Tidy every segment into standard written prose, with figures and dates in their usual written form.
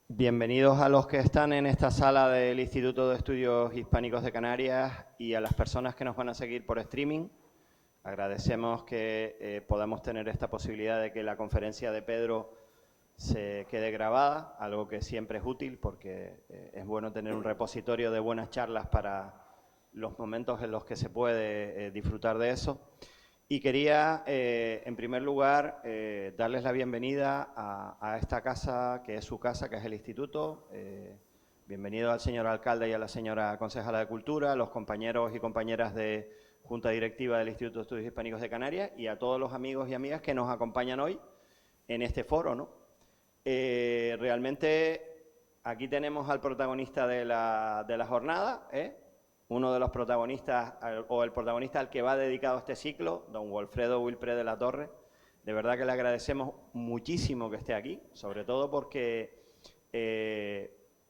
Bienvenidos a los que están en esta sala del Instituto de Estudios Hispánicos de Canarias y a las personas que nos van a seguir por streaming. Agradecemos que podamos tener esta posibilidad de que la conferencia de Pedro se quede grabada, algo que siempre es útil porque es bueno tener un repositorio de buenas charlas para los momentos en los que se puede disfrutar de eso. Y quería, en primer lugar, darles la bienvenida a esta casa, que es su casa, que es el Instituto. Bienvenido al señor alcalde y a la señora concejala de Cultura, a los compañeros y compañeras de Junta Directiva del Instituto de Estudios Hispánicos de Canarias y a todos los amigos y amigas que nos acompañan hoy en este foro, ¿no? Realmente aquí tenemos al protagonista de la jornada, uno de los protagonistas, o el protagonista al que va dedicado este ciclo, don Wilfredo Wilpré de la Torre. De verdad que le agradecemos muchísimo que esté aquí, sobre todo porque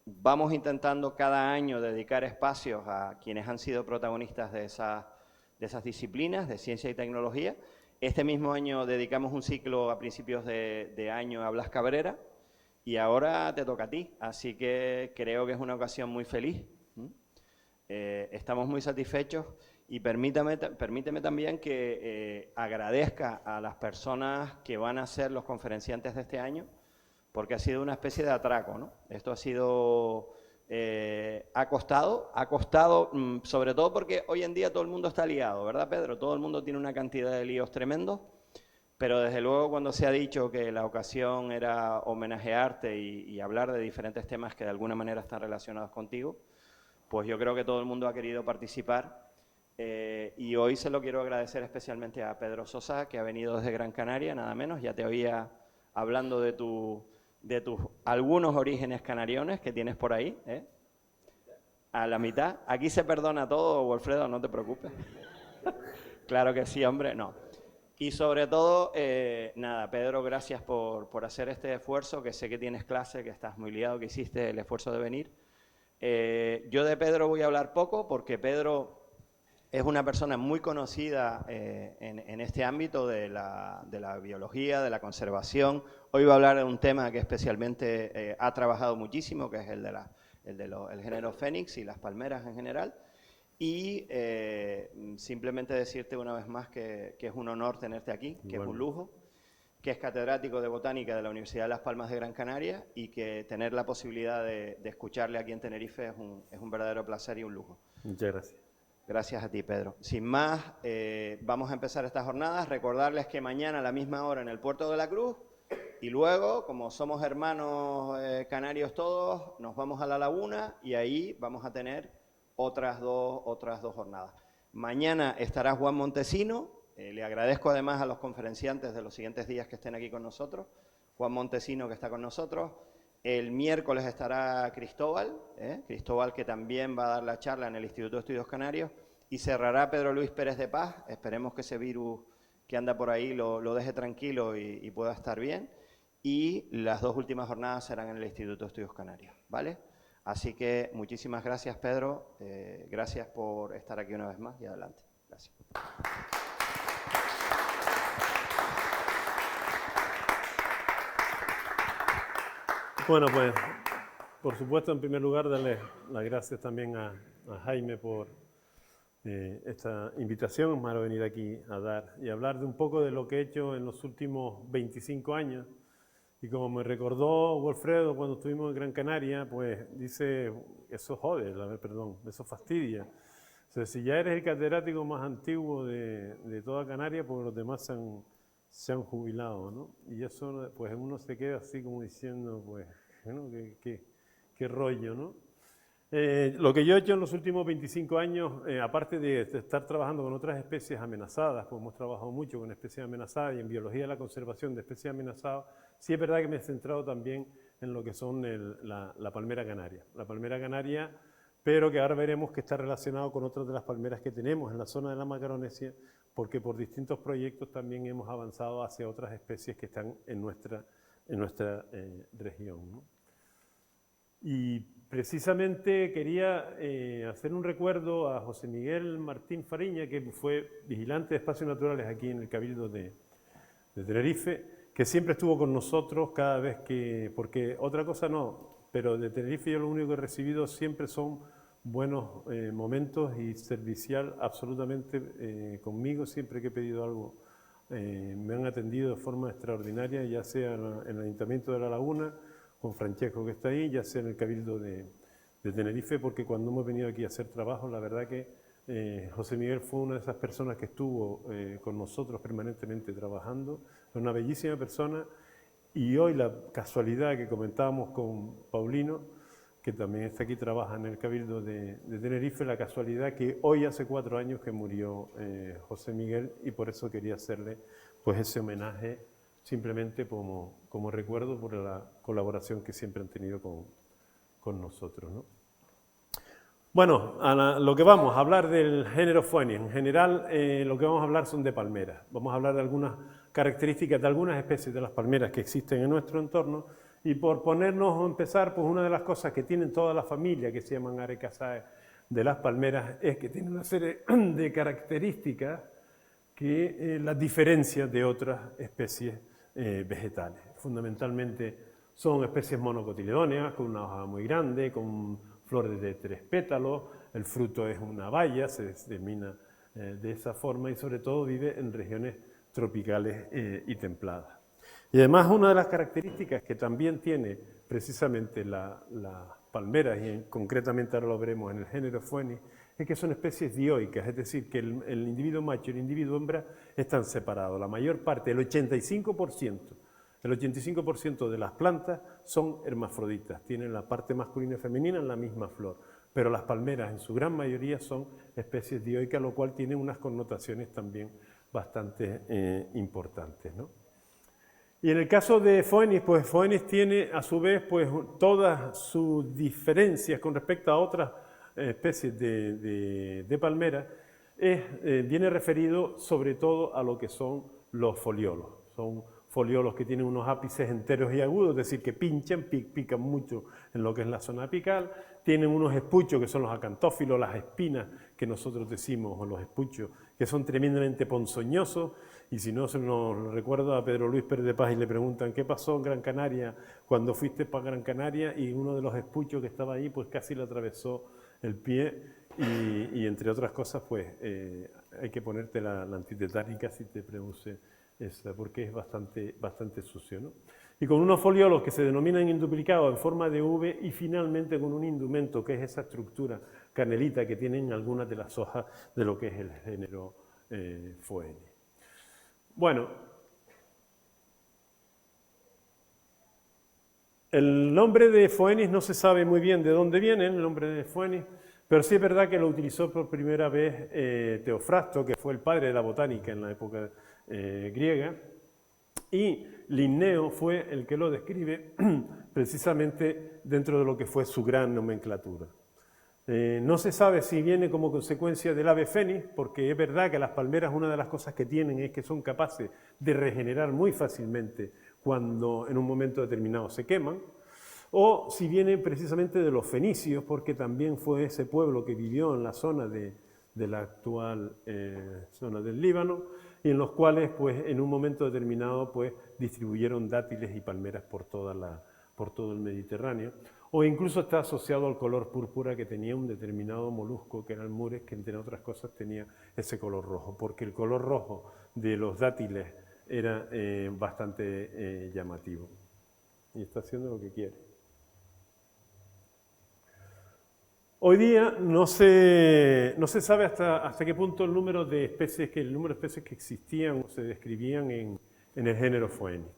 vamos intentando cada año dedicar espacios a quienes han sido protagonistas de esas disciplinas, de ciencia y tecnología. Este mismo año dedicamos un ciclo a principios de año a Blas Cabrera y ahora te toca a ti, así que creo que es una ocasión muy feliz. Estamos muy satisfechos y permíteme también que agradezca a las personas que van a ser los conferenciantes de este año, porque ha sido una especie de atraco, ¿no? Esto ha sido, ha costado sobre todo porque hoy en día todo el mundo está liado, ¿verdad, Pedro? Todo el mundo tiene una cantidad de líos tremendos, pero desde luego cuando se ha dicho que la ocasión era homenajearte y hablar de diferentes temas que de alguna manera están relacionados contigo, pues yo creo que todo el mundo ha querido participar y hoy se lo quiero agradecer especialmente a Pedro Sosa, que ha venido desde Gran Canaria, nada menos. Ya te oía hablando de tus algunos orígenes canariones que tienes por ahí, a la mitad. Aquí se perdona todo, Wilfredo, no te preocupes. Claro que sí, hombre, no. Y sobre todo, nada, Pedro, gracias por hacer este esfuerzo, que sé que tienes clase, que estás muy liado, que hiciste el esfuerzo de venir. Yo de Pedro voy a hablar poco porque Pedro es una persona muy conocida en este ámbito de la biología, de la conservación. Hoy va a hablar de un tema que especialmente ha trabajado muchísimo, que es el género Fénix y las palmeras en general. Y simplemente decirte una vez más que es un honor tenerte aquí, que es un lujo, que es catedrático de Botánica de la Universidad de Las Palmas de Gran Canaria y que tener la posibilidad de escucharle aquí en Tenerife es un verdadero placer y un lujo. Muchas gracias. Gracias a ti, Pedro. Sin más, vamos a empezar estas jornadas. Recordarles que mañana a la misma hora en el Puerto de la Cruz y luego, como somos hermanos canarios todos, nos vamos a la Laguna y ahí vamos a tener otras dos jornadas. Mañana estará Juan Montesino. Le agradezco además a los conferenciantes de los siguientes días que estén aquí con nosotros. Juan Montesino, que está con nosotros. El miércoles estará Cristóbal, Cristóbal, que también va a dar la charla en el Instituto de Estudios Canarios. Y cerrará Pedro Luis Pérez de Paz. Esperemos que ese virus que anda por ahí lo deje tranquilo y pueda estar bien. Y las dos últimas jornadas serán en el Instituto de Estudios Canarios, ¿vale? Así que muchísimas gracias, Pedro. Gracias por estar aquí una vez más y adelante. Gracias. Bueno, pues, por supuesto, en primer lugar, darle las gracias también a Jaime por esta invitación. Es malo venir aquí a dar y hablar de un poco de lo que he hecho en los últimos 25 años. Y como me recordó Wilfredo cuando estuvimos en Gran Canaria, pues dice, eso jode, perdón, eso fastidia. O sea, si ya eres el catedrático más antiguo de toda Canarias, pues los demás se han jubilado, ¿no? Y eso, pues uno se queda así como diciendo, pues, bueno, qué rollo, ¿no? Lo que yo he hecho en los últimos 25 años, aparte de estar trabajando con otras especies amenazadas, pues hemos trabajado mucho con especies amenazadas y en biología de la conservación de especies amenazadas, sí es verdad que me he centrado también en lo que son la palmera canaria. La palmera canaria, pero que ahora veremos que está relacionado con otras de las palmeras que tenemos en la zona de la Macaronesia, porque por distintos proyectos también hemos avanzado hacia otras especies que están en nuestra región, ¿no? Y precisamente quería hacer un recuerdo a José Miguel Martín Fariña, que fue vigilante de espacios naturales aquí en el Cabildo de Tenerife, que siempre estuvo con nosotros cada vez que, porque otra cosa no, pero de Tenerife yo lo único que he recibido siempre son buenos momentos y servicial absolutamente conmigo, siempre que he pedido algo. Me han atendido de forma extraordinaria, ya sea en el Ayuntamiento de La Laguna, con Francesco que está ahí, ya sea en el Cabildo de Tenerife, porque cuando hemos venido aquí a hacer trabajo, la verdad que José Miguel fue una de esas personas que estuvo con nosotros permanentemente trabajando, es una bellísima persona, y hoy la casualidad que comentábamos con Paulino, que también está aquí, trabaja en el Cabildo de Tenerife, la casualidad que hoy hace 4 años que murió José Miguel, y por eso quería hacerle pues ese homenaje simplemente como recuerdo por la colaboración que siempre han tenido con nosotros, ¿no? Bueno, lo que vamos a hablar del género Phoenix. En general, lo que vamos a hablar son de palmeras. Vamos a hablar de algunas características de algunas especies de las palmeras que existen en nuestro entorno. Y por ponernos a empezar, pues una de las cosas que tienen toda la familia, que se llaman Arecaceae, de las palmeras, es que tienen una serie de características que las diferencian de otras especies vegetales. Fundamentalmente son especies monocotiledóneas, con una hoja muy grande, con flores de 3 pétalos, el fruto es una baya, se determina de esa forma y sobre todo vive en regiones tropicales y templadas. Y además una de las características que también tiene precisamente las palmeras, y concretamente ahora lo veremos en el género Phoenix, es que son especies dioicas, es decir, que el individuo macho y el individuo hembra están separados. La mayor parte, el 85% de las plantas son hermafroditas, tienen la parte masculina y femenina en la misma flor, pero las palmeras en su gran mayoría son especies dioicas, lo cual tiene unas connotaciones también bastante importantes, ¿no? Y en el caso de Phoenix, pues Phoenix tiene a su vez pues todas sus diferencias con respecto a otras especies de palmeras, viene referido sobre todo a lo que son los foliolos. Son foliolos que tienen unos ápices enteros y agudos, es decir, que pican mucho en lo que es la zona apical, tienen unos espuchos que son los acantófilos, las espinas que nosotros decimos, o los espuchos, que son tremendamente ponzoñosos, y si no se nos recuerda a Pedro Luis Pérez de Paz y le preguntan ¿qué pasó en Gran Canaria cuando fuiste para Gran Canaria? Y uno de los espuchos que estaba ahí pues casi le atravesó el pie y entre otras cosas pues hay que ponerte la antitetánica si te produce esa, porque es bastante sucio, ¿no? Y con unos foliolos que se denominan induplicados en forma de V y finalmente con un indumento que es esa estructura canelita que tienen algunas de las hojas de lo que es el género Phoenix. Bueno, el nombre de Phoenix no se sabe muy bien de dónde viene el nombre de Phoenix, pero sí es verdad que lo utilizó por primera vez Teofrasto, que fue el padre de la botánica en la época griega, y Linneo fue el que lo describe precisamente dentro de lo que fue su gran nomenclatura. No se sabe si viene como consecuencia del ave fénix, porque es verdad que las palmeras una de las cosas que tienen es que son capaces de regenerar muy fácilmente cuando en un momento determinado se queman, o si viene precisamente de los fenicios, porque también fue ese pueblo que vivió en la zona de la actual zona del Líbano, y en los cuales pues, en un momento determinado pues, distribuyeron dátiles y palmeras por todo el Mediterráneo, o incluso está asociado al color púrpura que tenía un determinado molusco, que era el mures, que entre otras cosas tenía ese color rojo, porque el color rojo de los dátiles era bastante llamativo. Y está haciendo lo que quiere. Hoy día no se sabe hasta qué punto el número de especies que existían o se describían en el género Phoenix.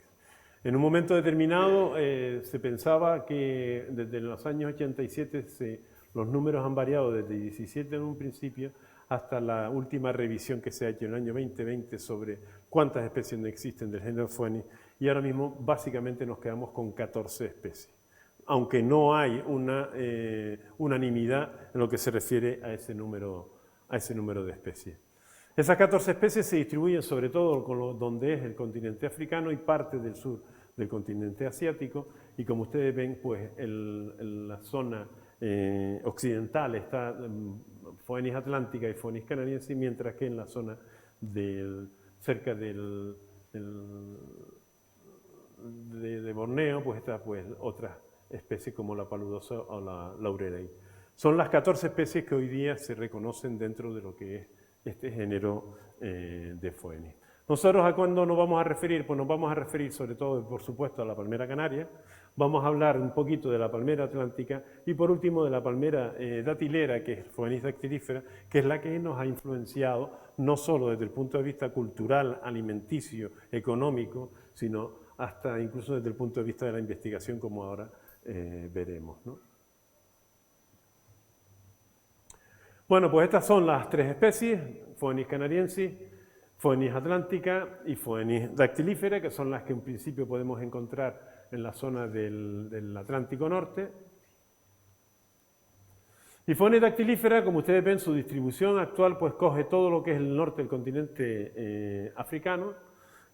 En un momento determinado se pensaba que desde los años 87 los números han variado desde 17 en un principio hasta la última revisión que se ha hecho en el año 2020 sobre cuántas especies no existen del género Phoenix, y ahora mismo básicamente nos quedamos con 14 especies, aunque no hay una unanimidad en lo que se refiere a ese número de especies. Esas 14 especies se distribuyen sobre todo con donde es el continente africano y parte del sur del continente asiático, y como ustedes ven, pues en la zona occidental está Phoenix atlántica y Phoenix canadiense, mientras que en la zona cerca del de Borneo, pues está pues otras especies como la paludosa o la laurelei. Son las 14 especies que hoy día se reconocen dentro de lo que es este género de Phoenix. ¿Nosotros a cuándo nos vamos a referir? Pues nos vamos a referir sobre todo, por supuesto, a la palmera canaria. Vamos a hablar un poquito de la palmera atlántica y por último de la palmera datilera, que es Phoenix dactilífera, que es la que nos ha influenciado no solo desde el punto de vista cultural, alimenticio, económico, sino hasta incluso desde el punto de vista de la investigación, como ahora veremos, ¿no? Bueno, pues estas son las tres especies, Phoenix canariensis, Phoenix atlántica y Phoenix dactilífera, que son las que en principio podemos encontrar en la zona del Atlántico Norte. Y Phoenix dactilífera, como ustedes ven, su distribución actual pues coge todo lo que es el norte del continente africano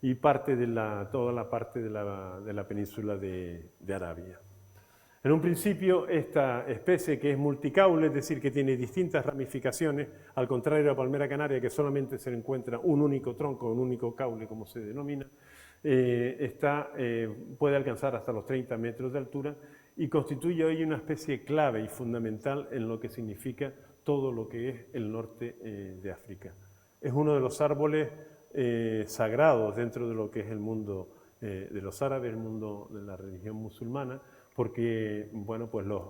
y parte de toda la parte de la península de Arabia. En un principio, esta especie que es multicaule, es decir, que tiene distintas ramificaciones, al contrario de la palmera canaria, que solamente se encuentra un único tronco, un único caule, como se denomina, puede alcanzar hasta los 30 metros de altura y constituye hoy una especie clave y fundamental en lo que significa todo lo que es el norte de África. Es uno de los árboles sagrados dentro de lo que es el mundo de los árabes, el mundo de la religión musulmana, porque bueno, pues los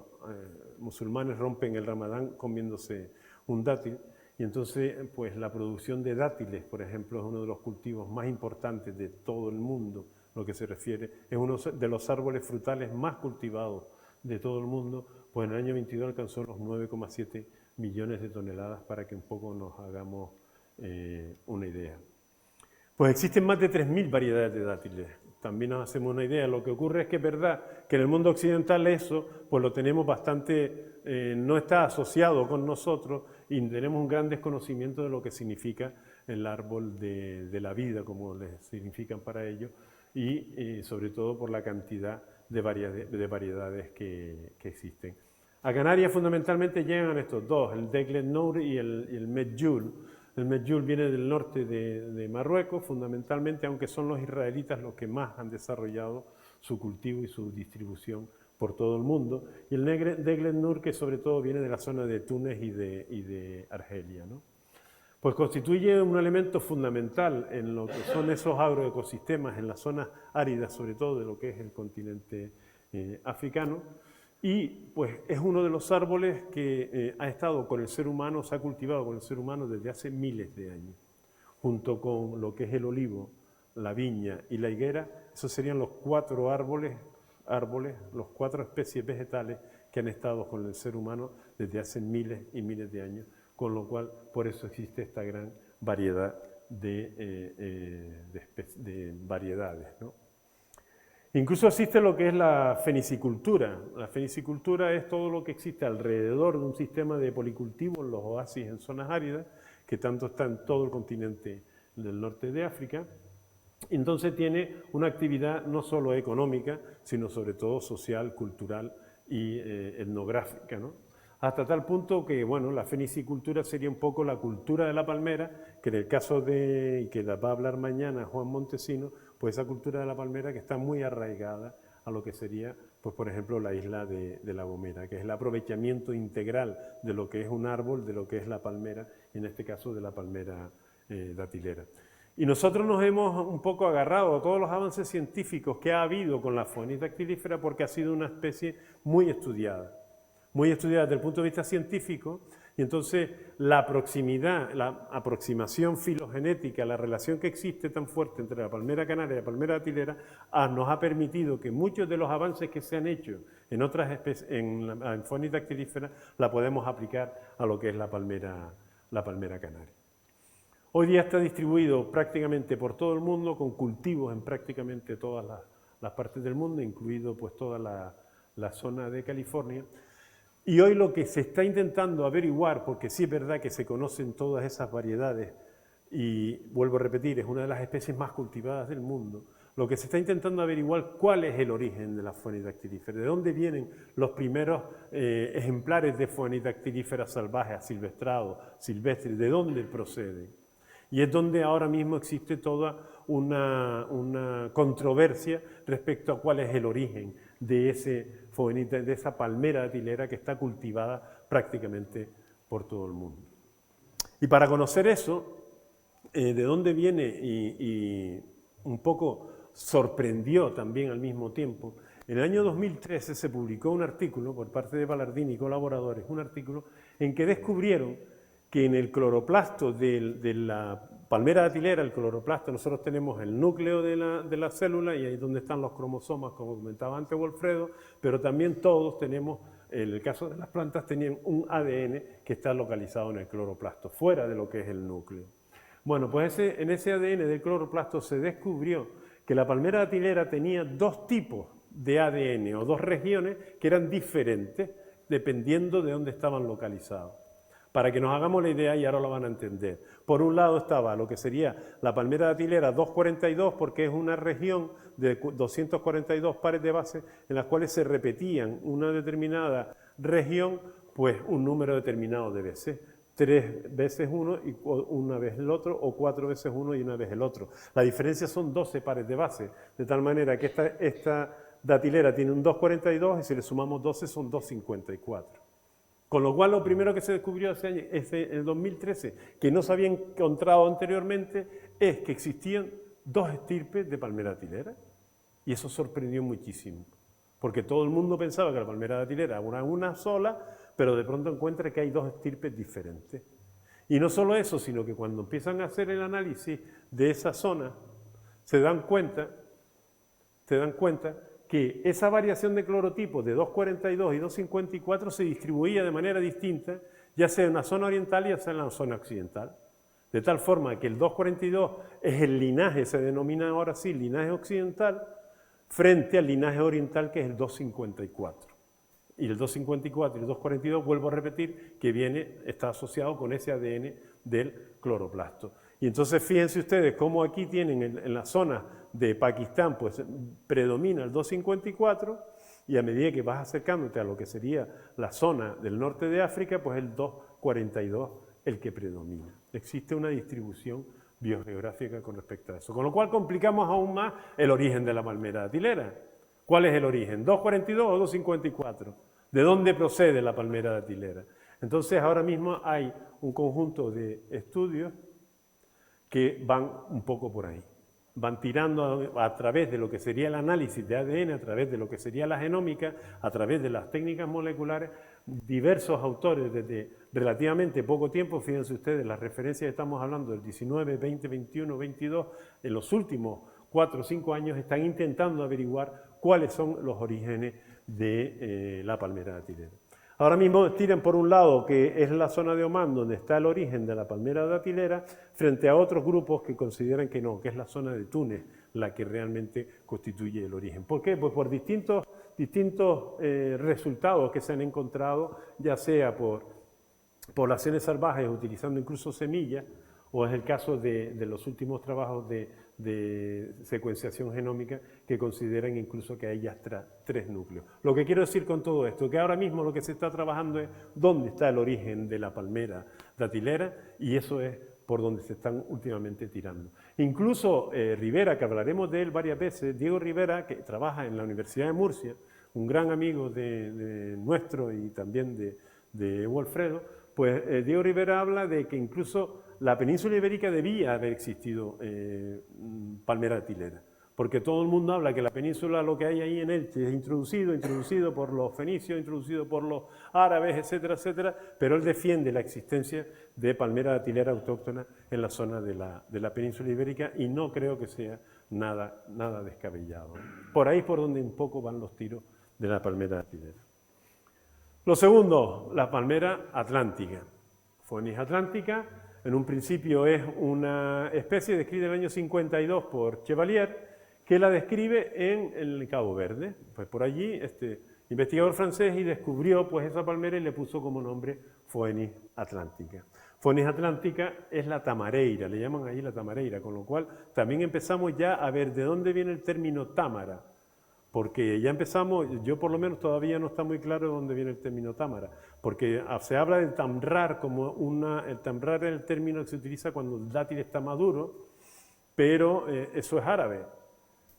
musulmanes rompen el Ramadán comiéndose un dátil y entonces pues la producción de dátiles, por ejemplo, es uno de los cultivos más importantes de todo el mundo, lo que se refiere, es uno de los árboles frutales más cultivados de todo el mundo, pues en el año 22 alcanzó los 9,7 millones de toneladas para que un poco nos hagamos una idea. Pues existen más de 3.000 variedades de dátiles. También nos hacemos una idea. Lo que ocurre es que es verdad que en el mundo occidental eso pues lo tenemos bastante, no está asociado con nosotros y tenemos un gran desconocimiento de lo que significa el árbol de la vida, como les significan para ellos, y sobre todo por la cantidad de variedades que existen. A Canarias fundamentalmente llegan estos dos, el Deglet Nour y el Medjool. El medjool viene del norte de Marruecos, fundamentalmente, aunque son los israelitas los que más han desarrollado su cultivo y su distribución por todo el mundo. Y el Deglet Nour, que sobre todo viene de la zona de Túnez y de Argelia, ¿no? Pues constituye un elemento fundamental en lo que son esos agroecosistemas, en las zonas áridas, sobre todo de lo que es el continente africano. Y pues es uno de los árboles que ha estado con el ser humano, se ha cultivado con el ser humano desde hace miles de años. Junto con lo que es el olivo, la viña y la higuera, esos serían los 4 árboles, los 4 especies vegetales que han estado con el ser humano desde hace miles y miles de años, con lo cual por eso existe esta gran variedad de variedades, ¿no? Incluso existe lo que es la fenicicultura. La fenicicultura es todo lo que existe alrededor de un sistema de policultivo en los oasis en zonas áridas, que tanto está en todo el continente del norte de África. Entonces tiene una actividad no solo económica, sino sobre todo social, cultural y etnográfica, ¿no? Hasta tal punto que, bueno, la fenicicultura sería un poco la cultura de la palmera, que en el caso y que va a hablar mañana Juan Montesino, pues esa cultura de la palmera que está muy arraigada a lo que sería, pues por ejemplo, la isla de La Gomera, que es el aprovechamiento integral de lo que es un árbol, de lo que es la palmera, y en este caso de la palmera datilera. Y nosotros nos hemos un poco agarrado a todos los avances científicos que ha habido con la Phoenix dactilífera porque ha sido una especie muy estudiada desde el punto de vista científico, y entonces la proximidad, la aproximación filogenética, la relación que existe tan fuerte entre la palmera canaria y la palmera datilera nos ha permitido que muchos de los avances que se han hecho en otras especies, en Phoenix dactilífera, la podemos aplicar a lo que es la palmera canaria. Hoy día está distribuido prácticamente por todo el mundo, con cultivos en prácticamente todas las partes del mundo, incluido pues toda la zona de California. Y hoy lo que se está intentando averiguar, porque sí es verdad que se conocen todas esas variedades, y vuelvo a repetir, es una de las especies más cultivadas del mundo, lo que se está intentando averiguar cuál es el origen de la Phoenix dactilífera, de dónde vienen los primeros ejemplares de Phoenix dactilífera salvajes, asilvestrados, silvestres, de dónde proceden. Y es donde ahora mismo existe toda una controversia respecto a cuál es el origen de de esa palmera datilera que está cultivada prácticamente por todo el mundo. Y para conocer eso, de dónde viene y un poco sorprendió también al mismo tiempo, en el año 2013 se publicó un artículo por parte de Ballardini y colaboradores, un artículo en que descubrieron que en el cloroplasto de la palmera datilera, el cloroplasto, nosotros tenemos el núcleo de la célula y ahí es donde están los cromosomas, como comentaba antes Wilfredo, pero también todos tenemos, en el caso de las plantas, tenían un ADN que está localizado en el cloroplasto, fuera de lo que es el núcleo. Bueno, pues en ese ADN del cloroplasto se descubrió que la palmera datilera tenía dos tipos de ADN o dos regiones que eran diferentes dependiendo de dónde estaban localizados. Para que nos hagamos la idea, y ahora lo van a entender. Por un lado estaba lo que sería la palmera datilera 242, porque es una región de 242 pares de bases en las cuales se repetían una determinada región, pues un número determinado de veces. 3 veces uno y una vez el otro, o 4 veces uno y una vez el otro. La diferencia son 12 pares de bases, de tal manera que esta datilera tiene un 242 y si le sumamos 12 son 254. Con lo cual, lo primero que se descubrió en el 2013, que no se había encontrado anteriormente, es que existían dos estirpes de palmera datilera. Y eso sorprendió muchísimo, porque todo el mundo pensaba que la palmera datilera era una sola, pero de pronto encuentra que hay dos estirpes diferentes. Y no solo eso, sino que cuando empiezan a hacer el análisis de esa zona, se dan cuenta que esa variación de clorotipo de 242 y 254 se distribuía de manera distinta, ya sea en la zona oriental y ya sea en la zona occidental. De tal forma que el 242 es el linaje, se denomina ahora así, linaje occidental, frente al linaje oriental que es el 254. Y el 254 y el 242, vuelvo a repetir, que está asociado con ese ADN del cloroplasto. Y entonces fíjense ustedes cómo aquí tienen en la zona de Pakistán, pues predomina el 254 y a medida que vas acercándote a lo que sería la zona del norte de África, pues el 242 el que predomina. Existe una distribución biogeográfica con respecto a eso. Con lo cual complicamos aún más el origen de la palmera datilera. ¿Cuál es el origen? ¿242 o 254? ¿De dónde procede la palmera datilera? Entonces ahora mismo hay un conjunto de estudios que van un poco por ahí. Van tirando a través de lo que sería el análisis de ADN, a través de lo que sería la genómica, a través de las técnicas moleculares, diversos autores desde relativamente poco tiempo, fíjense ustedes, las referencias estamos hablando del 19, 20, 21, 22, en los últimos 4 o 5 años están intentando averiguar cuáles son los orígenes de la palmera datilera. Ahora mismo tiran por un lado que es la zona de Omán donde está el origen de la palmera datilera, frente a otros grupos que consideran que no, que es la zona de Túnez la que realmente constituye el origen. ¿Por qué? Pues por distintos resultados que se han encontrado, ya sea por poblaciones salvajes utilizando incluso semillas, o es el caso de los últimos trabajos de secuenciación genómica que consideran incluso que hay ya 3 núcleos. Lo que quiero decir con todo esto, que ahora mismo lo que se está trabajando es dónde está el origen de la palmera datilera y eso es por donde se están últimamente tirando. Incluso Rivera, que hablaremos de él varias veces, Diego Rivera, que trabaja en la Universidad de Murcia, un gran amigo de nuestro y también de Wilfredo, pues Diego Rivera habla de que incluso la península ibérica debía haber existido palmera datilera, porque todo el mundo habla que la península, lo que hay ahí en Elche, es introducido por los fenicios, introducido por los árabes, etcétera, etcétera, pero él defiende la existencia de palmera datilera autóctona en la zona de la península ibérica y no creo que sea nada descabellado. Por ahí es por donde un poco van los tiros de la palmera datilera. Lo segundo, la palmera atlántica. Phoenis atlantica, en un principio es una especie descrita en el año 52 por Chevalier, que la describe en el Cabo Verde. Pues por allí, este investigador francés y descubrió pues esa palmera y le puso como nombre Phoenis atlantica. Phoenis atlantica es la tamareira, le llaman ahí la tamareira, con lo cual también empezamos ya a ver de dónde viene el término támara. porque ya empezamos, yo por lo menos todavía no está muy claro de dónde viene el término támara, porque se habla de tamrar como el tamrar es el término que se utiliza cuando el dátil está maduro, pero eso es árabe.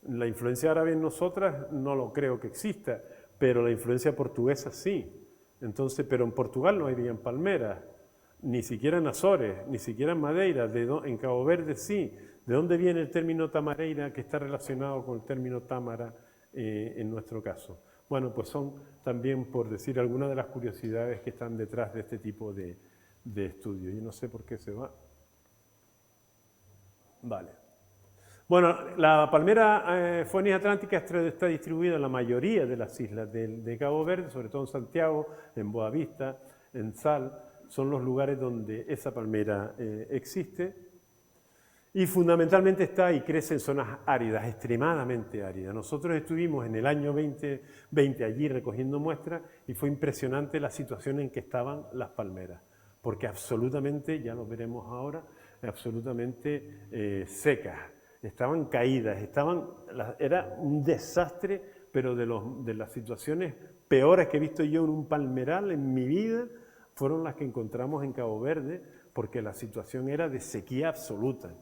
La influencia árabe en nosotras no lo creo que exista, pero la influencia portuguesa sí. Entonces, pero en Portugal no habían palmeras, ni siquiera en Azores, ni siquiera en Madeira, en Cabo Verde sí. ¿De dónde viene el término tamareira que está relacionado con el término támara en nuestro caso? Bueno, pues son también, por decir, algunas de las curiosidades que están detrás de este tipo de estudios. Yo no sé por qué se va. Vale. Bueno, la palmera Phoenix atlántica está distribuida en la mayoría de las islas de Cabo Verde, sobre todo en Santiago, en Boavista, en Sal, son los lugares donde esa palmera existe. Y fundamentalmente está y crece en zonas áridas, extremadamente áridas. Nosotros estuvimos en el año 2020 allí recogiendo muestras y fue impresionante la situación en que estaban las palmeras, porque absolutamente, ya lo veremos ahora, absolutamente secas, estaban caídas, era un desastre, pero de las situaciones peores que he visto yo en un palmeral en mi vida, fueron las que encontramos en Cabo Verde, porque la situación era de sequía absoluta,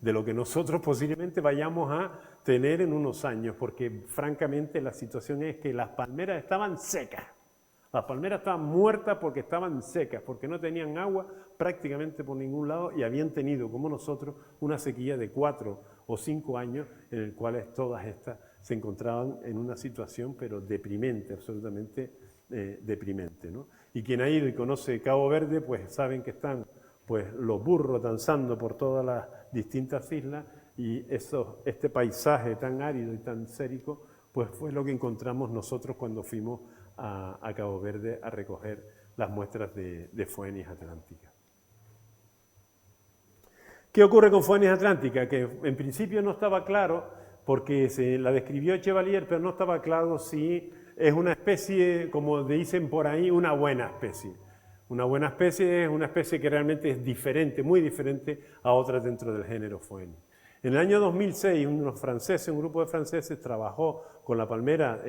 de lo que nosotros posiblemente vayamos a tener en unos años, porque francamente la situación es que las palmeras estaban secas. Las palmeras estaban muertas porque estaban secas, porque no tenían agua prácticamente por ningún lado y habían tenido, como nosotros, una sequía de 4 o 5 años en el cual todas estas se encontraban en una situación pero deprimente, absolutamente deprimente, ¿no? Y quien ha ido y conoce Cabo Verde, pues saben que están pues los burros danzando por todas las distintas islas y este paisaje tan árido y tan sérico, pues fue lo que encontramos nosotros cuando fuimos a Cabo Verde a recoger las muestras de Phoenix atlántica. ¿Qué ocurre con Phoenix atlántica? Que en principio no estaba claro, porque se la describió Chevalier, pero no estaba claro si es una especie, como dicen por ahí, una buena especie. Una buena especie es una especie que realmente es diferente, muy diferente a otras dentro del género Phoenix. En el año 2006, un grupo de franceses trabajó con la palmera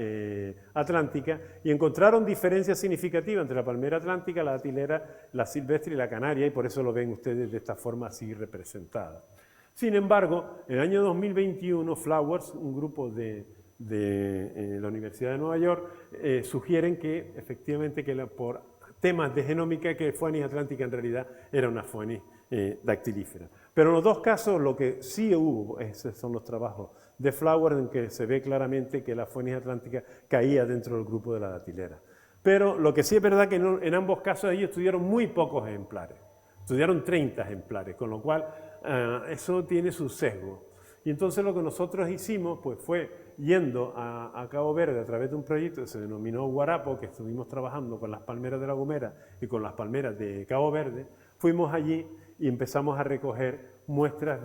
atlántica y encontraron diferencias significativas entre la palmera atlántica, la datilera, la silvestre y la canaria, y por eso lo ven ustedes de esta forma así representada. Sin embargo, en el año 2021, Flowers, un grupo de la Universidad de Nueva York, sugieren que efectivamente por temas de genómica que Phoenix atlántica en realidad era una Phoenix dactilífera. Pero en los dos casos lo que sí hubo, esos son los trabajos de Flowers, en que se ve claramente que la Phoenix atlántica caía dentro del grupo de la datilera. Pero lo que sí es verdad que en ambos casos ellos estudiaron muy pocos ejemplares, estudiaron 30 ejemplares, con lo cual eso tiene su sesgo. Y entonces lo que nosotros hicimos pues, fue yendo a Cabo Verde a través de un proyecto que se denominó Guarapo, que estuvimos trabajando con las palmeras de La Gomera y con las palmeras de Cabo Verde, fuimos allí y empezamos a recoger muestras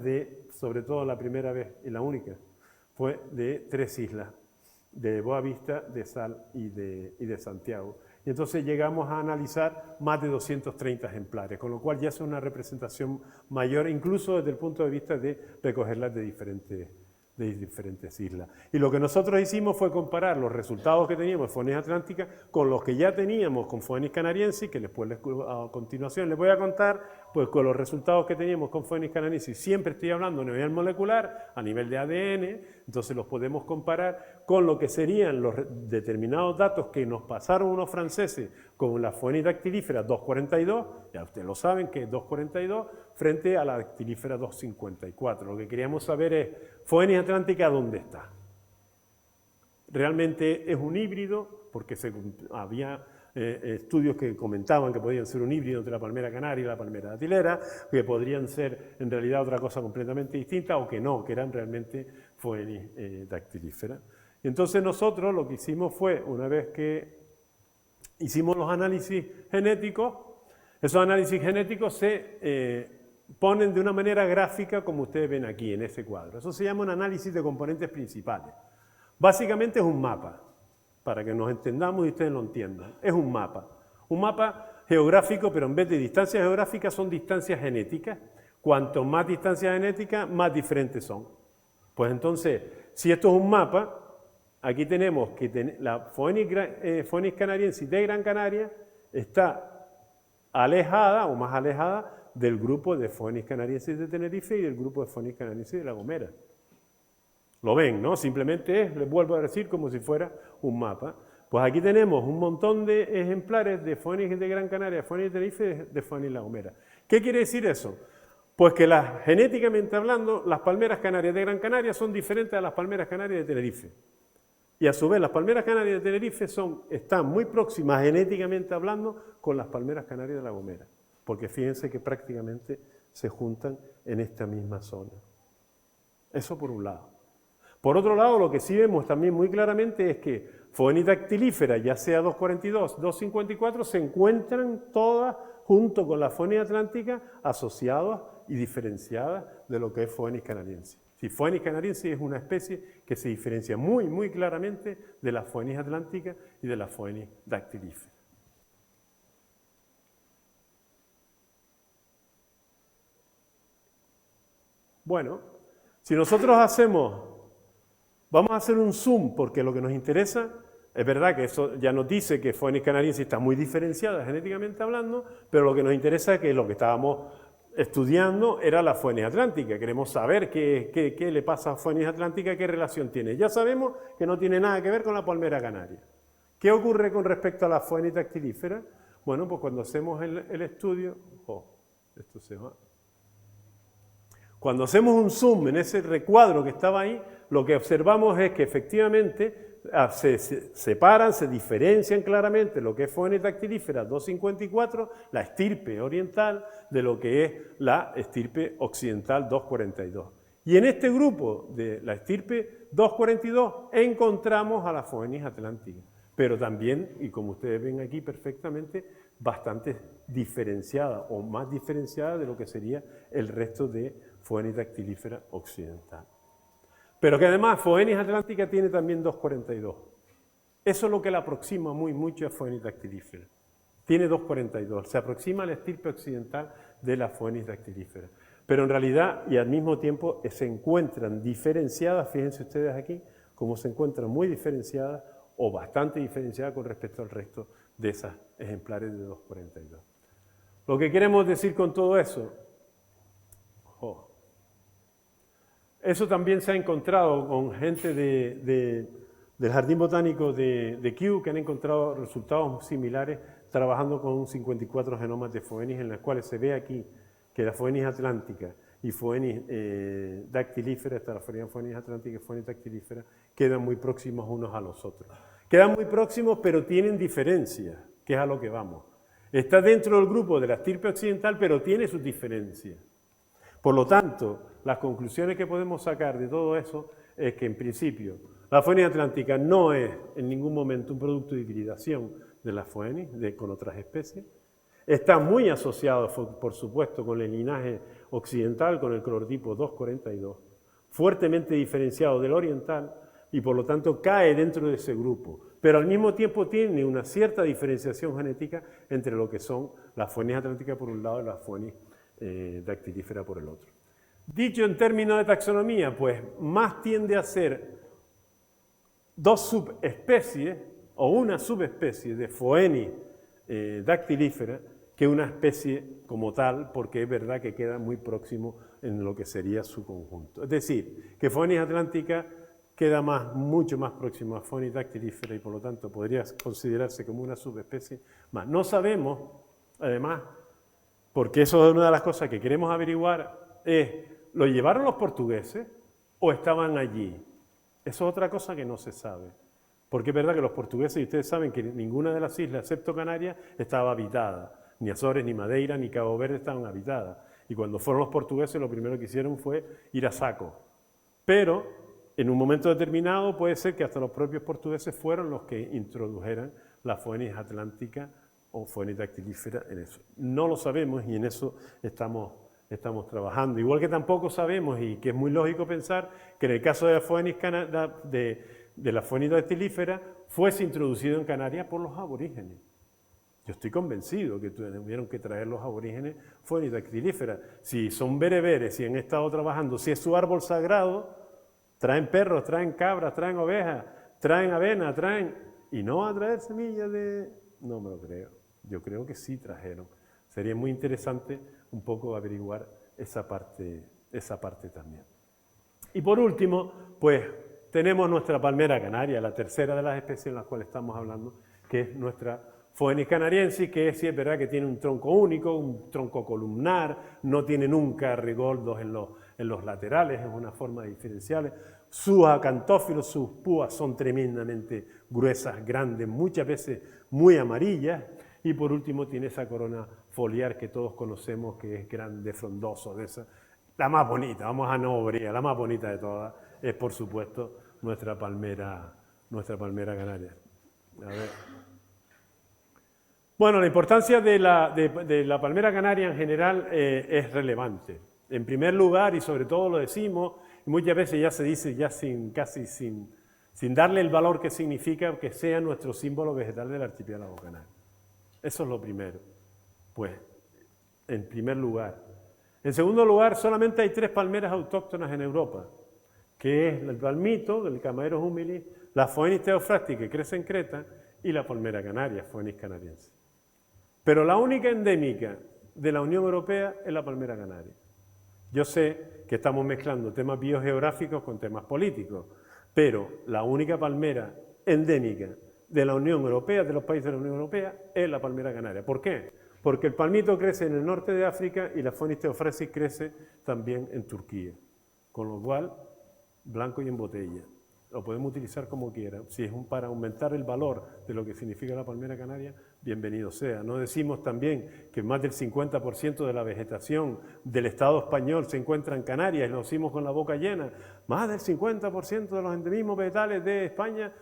sobre todo la primera vez y la única, fue de 3 islas, de Boavista, de Sal y de Santiago. Y entonces llegamos a analizar más de 230 ejemplares, con lo cual ya es una representación mayor, incluso desde el punto de vista de recogerlas de diferentes islas. Y lo que nosotros hicimos fue comparar los resultados que teníamos de Phoenix atlántica con los que ya teníamos con Phoenix canariensis, que después a continuación les voy a contar, pues con los resultados que teníamos con Phoenix canariensis, siempre estoy hablando a nivel molecular, a nivel de ADN, entonces los podemos comparar con lo que serían los determinados datos que nos pasaron unos franceses con la Phoenix dactilífera 242, ya ustedes lo saben que es 242, frente a la dactilífera 254. Lo que queríamos saber es, Phoenix atlántica, ¿dónde está? Realmente es un híbrido, porque había estudios que comentaban que podían ser un híbrido entre la palmera canaria y la palmera datilera, que podrían ser en realidad otra cosa completamente distinta, o que no, que eran realmente Phoenix dactilífera. Y entonces nosotros lo que hicimos fue, una vez que hicimos los análisis genéticos, esos análisis genéticos se ponen de una manera gráfica como ustedes ven aquí en ese cuadro. Eso se llama un análisis de componentes principales. Básicamente es un mapa, para que nos entendamos y ustedes lo entiendan. Es un mapa geográfico, pero en vez de distancias geográficas son distancias genéticas. Cuanto más distancias genéticas, más diferentes son. Pues entonces, si esto es un mapa, aquí tenemos que la Phoenix canariensis de Gran Canaria está alejada o más alejada del grupo de Phoenix canariensis de Tenerife y del grupo de Phoenix canariensis de La Gomera. Lo ven, ¿no? Simplemente es, les vuelvo a decir, como si fuera un mapa. Pues aquí tenemos un montón de ejemplares de Phoenix de Gran Canaria, de Phoenix de Tenerife, de Phoenix La Gomera. ¿Qué quiere decir eso? Pues que genéticamente hablando, las palmeras canarias de Gran Canaria son diferentes a las palmeras canarias de Tenerife. Y a su vez, las palmeras canarias de Tenerife están muy próximas, genéticamente hablando, con las palmeras canarias de La Gomera. Porque fíjense que prácticamente se juntan en esta misma zona. Eso por un lado. Por otro lado, lo que sí vemos también muy claramente es que Phoenix dactilífera, ya sea 242, 254, se encuentran todas junto con la Phoenix atlántica asociadas y diferenciadas de lo que es Phoenix canariense. Si Phoenix canariense es una especie que se diferencia muy, muy claramente de la Phoenix atlántica y de la Phoenix dactilífera. Bueno, si nosotros vamos a hacer un zoom, porque lo que nos interesa, es verdad que eso ya nos dice que Phoenix canariense está muy diferenciada genéticamente hablando, pero lo que nos interesa es que lo que estábamos estudiando era la Phoenix atlántica. Queremos saber qué le pasa a Phoenix atlántica, qué relación tiene. Ya sabemos que no tiene nada que ver con la palmera canaria. ¿Qué ocurre con respecto a la Phoenix dactilífera? Bueno, pues cuando hacemos el estudio... esto se va... Cuando hacemos un zoom en ese recuadro que estaba ahí, lo que observamos es que efectivamente se separan, se diferencian claramente lo que es Phoenix dactilífera 254, la estirpe oriental, de lo que es la estirpe occidental 242. Y en este grupo de la estirpe 242 encontramos a la Phoenix atlántica, pero también, y como ustedes ven aquí perfectamente, bastante diferenciada o más diferenciada de lo que sería el resto de Phoenix dactilífera occidental. Pero que además Phoenix atlántica tiene también 242. Eso es lo que la aproxima muy mucho a Phoenix dactilífera. Tiene 242, se aproxima a la estirpe occidental de la Phoenix dactilífera. Pero en realidad, y al mismo tiempo, se encuentran diferenciadas, fíjense ustedes aquí, como se encuentran muy diferenciadas o bastante diferenciadas con respecto al resto de esas ejemplares de 242. Lo que queremos decir con todo eso, eso también se ha encontrado con gente del Jardín Botánico de Kew, que han encontrado resultados similares trabajando con 54 genomas de Phoenix, en las cuales se ve aquí que la Phoenix atlántica y Phoenix dactilífera, esta la Phoenix atlántica y Phoenix dactilífera, quedan muy próximos unos a los otros. Quedan muy próximos, pero tienen diferencias, que es a lo que vamos. Está dentro del grupo de la estirpe occidental, pero tiene sus diferencias. Por lo tanto, las conclusiones que podemos sacar de todo eso es que, en principio, la Phoenix atlántica no es en ningún momento un producto de hibridación de la Phoenix con otras especies. Está muy asociado, por supuesto, con el linaje occidental, con el clorotipo 242, fuertemente diferenciado del oriental y, por lo tanto, cae dentro de ese grupo. Pero al mismo tiempo tiene una cierta diferenciación genética entre lo que son la Phoenix atlántica por un lado y la Phoenix dactilífera por el otro. Dicho en términos de taxonomía, pues más tiende a ser dos subespecies o una subespecie de Phoenix dactilífera que una especie como tal, porque es verdad que queda muy próximo en lo que sería su conjunto. Es decir, que Phoenix atlántica queda mucho más próximo a Phoenix dactilífera y por lo tanto podría considerarse como una subespecie más. No sabemos, además, porque eso es una de las cosas que queremos averiguar, ¿lo llevaron los portugueses o estaban allí? Eso es otra cosa que no se sabe. Porque es verdad que los portugueses, y ustedes saben que ninguna de las islas, excepto Canarias, estaba habitada. Ni Azores, ni Madeira, ni Cabo Verde estaban habitadas. Y cuando fueron los portugueses, lo primero que hicieron fue ir a saco. Pero, en un momento determinado, puede ser que hasta los propios portugueses fueron los que introdujeran la Phoenix atlántica o Phoenix dactilífera en eso. No lo sabemos y en eso estamos trabajando. Igual que tampoco sabemos, y que es muy lógico pensar, que en el caso de la Phoenix de la Phoenix dactilífera fuese introducido en Canarias por los aborígenes. Yo estoy convencido que tuvieron que traer los aborígenes Phoenix dactilífera. Si son bereberes, si han estado trabajando, si es su árbol sagrado, traen perros, traen cabras, traen ovejas, traen avena, traen, y no va a traer semillas de... No me lo creo, yo creo que sí trajeron. Sería muy interesante un poco averiguar esa parte también. Y por último, pues tenemos nuestra palmera canaria, la tercera de las especies en las cuales estamos hablando, que es nuestra Phoenix canariensis, que sí es verdad que tiene un tronco único, un tronco columnar, no tiene nunca rigoldos en los laterales, es una forma diferencial. Sus acantófilos, sus púas son tremendamente gruesas, grandes, muchas veces muy amarillas. Y por último tiene esa corona foliar que todos conocemos, que es grande, frondoso, de esa. La más bonita, vamos a no obrir, la más bonita de todas es, por supuesto, nuestra palmera canaria. A ver. Bueno, la importancia de la palmera canaria en general es relevante. En primer lugar, y sobre todo lo decimos, y muchas veces ya se dice ya casi sin darle el valor que significa que sea nuestro símbolo vegetal del archipiélago canario. Eso es lo primero, pues, en primer lugar. En segundo lugar, solamente hay 3 palmeras autóctonas en Europa, que es el palmito, el Camaeros humilis, la Phoenix theophrasti, que crece en Creta, y la palmera canaria, Phoenix canariense. Pero la única endémica de la Unión Europea es la palmera canaria. Yo sé que estamos mezclando temas biogeográficos con temas políticos, pero la única palmera endémica de la Unión Europea, de los países de la Unión Europea, es la palmera canaria. ¿Por qué? Porque el palmito crece en el norte de África y la Phoenix theophrasti crece también en Turquía. Con lo cual, blanco y en botella. Lo podemos utilizar como quiera. Si es para aumentar el valor de lo que significa la palmera canaria, bienvenido sea. No decimos también que más del 50% de la vegetación del Estado español se encuentra en Canarias, y lo decimos con la boca llena. Más del 50% de los endemismos vegetales de España,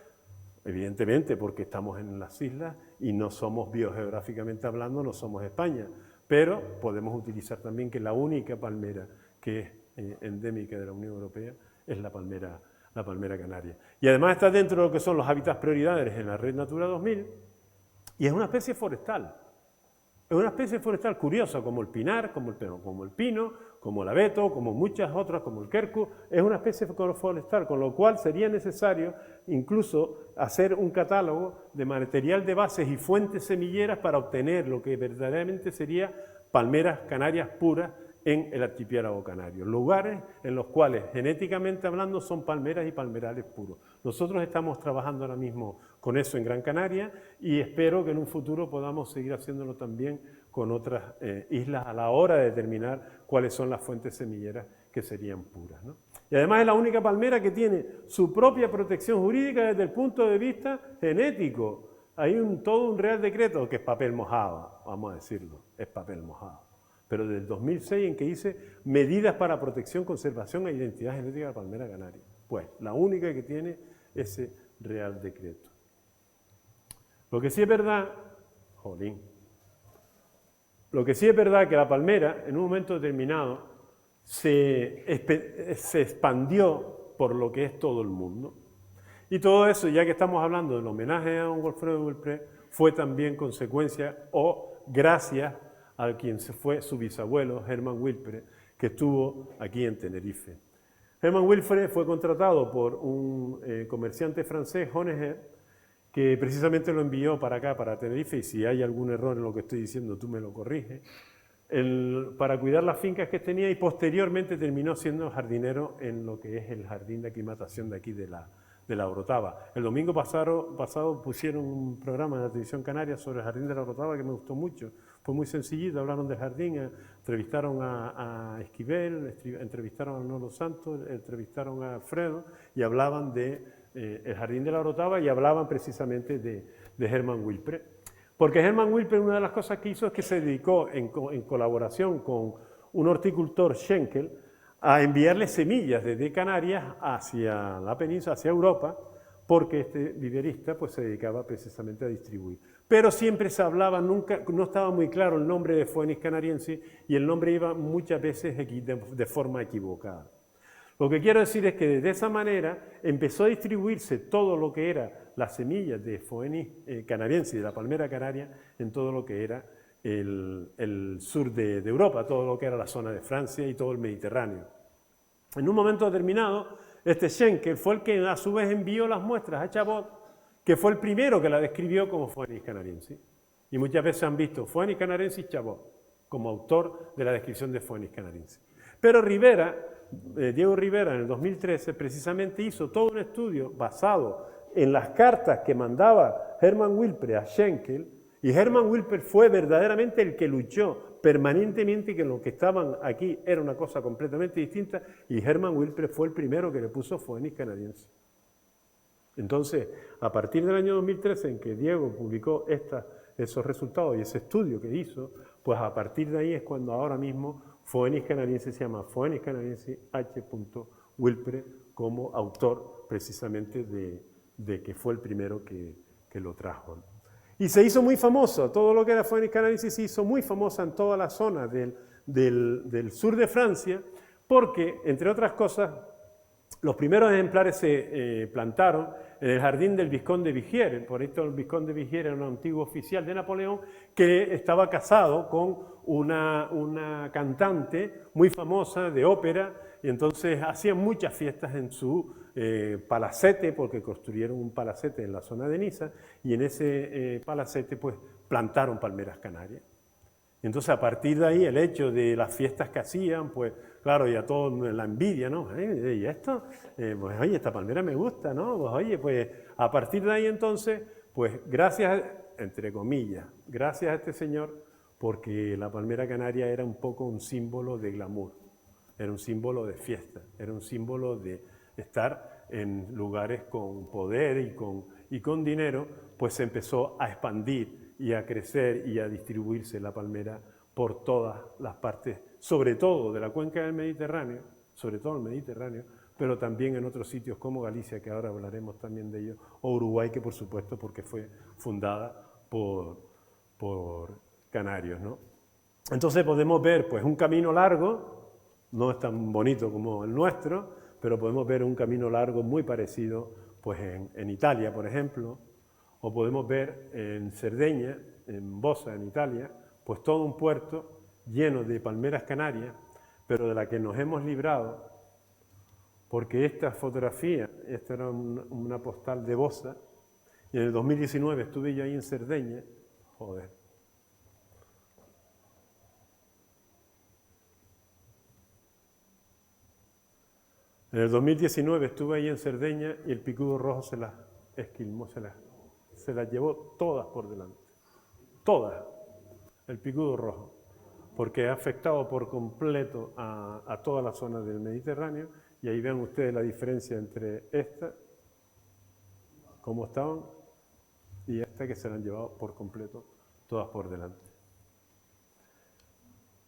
evidentemente porque estamos en las islas y no somos biogeográficamente hablando, no somos España. Pero podemos utilizar también que la única palmera que es endémica de la Unión Europea es la palmera canaria. Y además está dentro de lo que son los hábitats prioritarios en la Red Natura 2000 y es una especie forestal. Es una especie forestal curiosa, como el pinar, como el pino, como el abeto, como muchas otras, como el quercus. Es una especie forestal, con lo cual sería necesario incluso hacer un catálogo de material de bases y fuentes semilleras para obtener lo que verdaderamente sería palmeras canarias puras en el archipiélago canario, lugares en los cuales genéticamente hablando son palmeras y palmerales puros. Nosotros estamos trabajando ahora mismo con eso en Gran Canaria y espero que en un futuro podamos seguir haciéndolo también con otras islas a la hora de determinar cuáles son las fuentes semilleras que serían puras, ¿no? Y además es la única palmera que tiene su propia protección jurídica desde el punto de vista genético. Hay todo un real decreto que es papel mojado, vamos a decirlo, es papel mojado. Pero desde el 2006 en que hice medidas para protección, conservación e identidad genética de la palmera canaria. Pues la única que tiene ese real decreto. Lo que sí es verdad, lo que sí es verdad que la palmera en un momento determinado se expandió por lo que es todo el mundo. Y todo eso, ya que estamos hablando del homenaje a don Godfredo Wilpré, fue también consecuencia o gracias a quien se fue su bisabuelo, Hermann Wilpré, que estuvo aquí en Tenerife. Hermann Wilpré fue contratado por un comerciante francés, Honegger, que precisamente lo envió para acá, para Tenerife, y si hay algún error en lo que estoy diciendo, tú me lo corriges, para cuidar las fincas que tenía y posteriormente terminó siendo jardinero en lo que es el jardín de aclimatación de aquí de la Orotava. El domingo pasado pusieron un programa en la televisión canaria sobre el jardín de la Orotava que me gustó mucho. Fue muy sencillito, hablaron del jardín, entrevistaron a Esquivel, entrevistaron a Nolo Santos, entrevistaron a Alfredo y hablaban de el jardín de la Orotava y hablaban precisamente de Hermann Wilpré. Porque Hermann Wilpré una de las cosas que hizo es que se dedicó en colaboración con un horticultor, Schenkel, a enviarle semillas desde Canarias hacia la península, hacia Europa, porque este viverista pues, se dedicaba precisamente a distribuir. Pero siempre se hablaba, nunca, no estaba muy claro el nombre de Phoenix canariensis y el nombre iba muchas veces de forma equivocada. Lo que quiero decir es que de esa manera empezó a distribuirse todo lo que era las semillas de Phoenix canariensis, de la palmera canaria, en todo lo que era el sur de Europa, todo lo que era la zona de Francia y todo el Mediterráneo. En un momento determinado, Este Schenkel fue el que a su vez envió las muestras a Chabot, que fue el primero que la describió como Phoenix canariensis. Y muchas veces han visto Phoenix canariensis Chabot como autor de la descripción de Phoenix canariensis. Pero Rivera, Diego Rivera, en el 2013, precisamente hizo todo un estudio basado en las cartas que mandaba Hermann Wilper a Schenkel, y Hermann Wilper fue verdaderamente el que luchó permanentemente que lo que estaban aquí era una cosa completamente distinta, y Hermann Wilper fue el primero que le puso Phoenix canadiense. Entonces, a partir del año 2013, en que Diego publicó esos resultados y ese estudio que hizo, pues a partir de ahí es cuando ahora mismo Phoenix canadiense se llama Phoenix canadiense H. Wilper como autor precisamente de que fue el primero que lo trajo. Y se hizo muy famoso, todo lo que era Phoenix canadiense se hizo muy famosa en toda la zona del sur de Francia, porque, entre otras cosas, los primeros ejemplares se plantaron en el jardín del Visconde de Vigier. Por esto el Visconde de Vigier era un antiguo oficial de Napoleón que estaba casado con una cantante muy famosa de ópera, y entonces hacían muchas fiestas en su palacete, porque construyeron un palacete en la zona de Niza, y en ese palacete pues plantaron palmeras canarias. Entonces, a partir de ahí, el hecho de las fiestas que hacían, pues, claro, y a todos la envidia, ¿no? ¿Y esto? Pues, oye, esta palmera me gusta, ¿no? Pues, oye, pues, a partir de ahí, entonces, pues, gracias, entre comillas, gracias a este señor, porque la palmera canaria era un poco un símbolo de glamour, era un símbolo de fiesta, era un símbolo de estar en lugares con poder y con dinero, pues se empezó a expandir y a crecer y a distribuirse la palmera por todas las partes, sobre todo de la cuenca del Mediterráneo, sobre todo el Mediterráneo, pero también en otros sitios como Galicia, que ahora hablaremos también de ello, o Uruguay, que por supuesto porque fue fundada por canarios, ¿no? Entonces podemos ver pues un camino largo, no es tan bonito como el nuestro, pero podemos ver un camino largo muy parecido pues en Italia, por ejemplo, o podemos ver en Cerdeña, en Bosa, en Italia, pues todo un puerto lleno de palmeras canarias, pero de la que nos hemos librado, porque esta fotografía, esta era una postal de Bosa, y en el 2019 estuve yo ahí en Cerdeña, joder. En el 2019 estuve ahí en Cerdeña y el picudo rojo se las esquilmó, se las llevó todas por delante. Todas, el picudo rojo, porque ha afectado por completo a toda la zona del Mediterráneo, y ahí ven ustedes la diferencia entre esta, cómo estaban, y esta que se la han llevado por completo, todas por delante.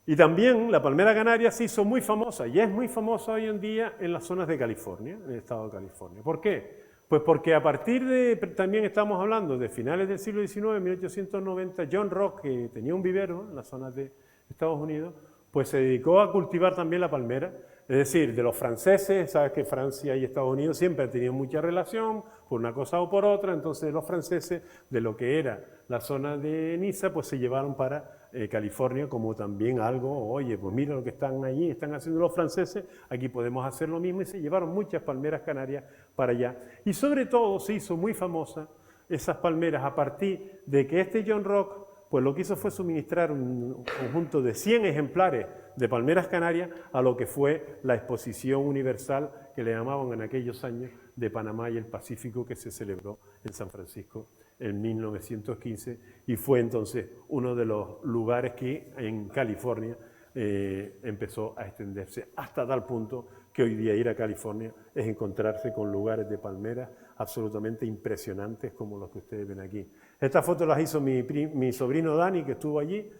Y también la palmera canaria se hizo muy famosa, y es muy famosa hoy en día en las zonas de California, en el estado de California. ¿Por qué? Pues porque a partir de, también estamos hablando de finales del siglo XIX, 1890, John Rock, que tenía un vivero en las zonas de Estados Unidos, pues se dedicó a cultivar también la palmera. Es decir, de los franceses, sabes que Francia y Estados Unidos siempre han tenido mucha relación, por una cosa o por otra, entonces los franceses, de lo que era la zona de Niza, pues se llevaron para California como también algo, oye, pues mira lo que están allí, están haciendo los franceses, aquí podemos hacer lo mismo, y se llevaron muchas palmeras canarias para allá. Y sobre todo se hizo muy famosa esas palmeras a partir de que este John Rock, pues lo que hizo fue suministrar un conjunto de 100 ejemplares de palmeras canarias a lo que fue la Exposición Universal, que le llamaban en aquellos años, de Panamá y el Pacífico, que se celebró en San Francisco en 1915, y fue entonces uno de los lugares que en California empezó a extenderse hasta tal punto que hoy día ir a California es encontrarse con lugares de palmeras absolutamente impresionantes como los que ustedes ven aquí. Estas fotos las hizo mi sobrino Dani, que estuvo allí,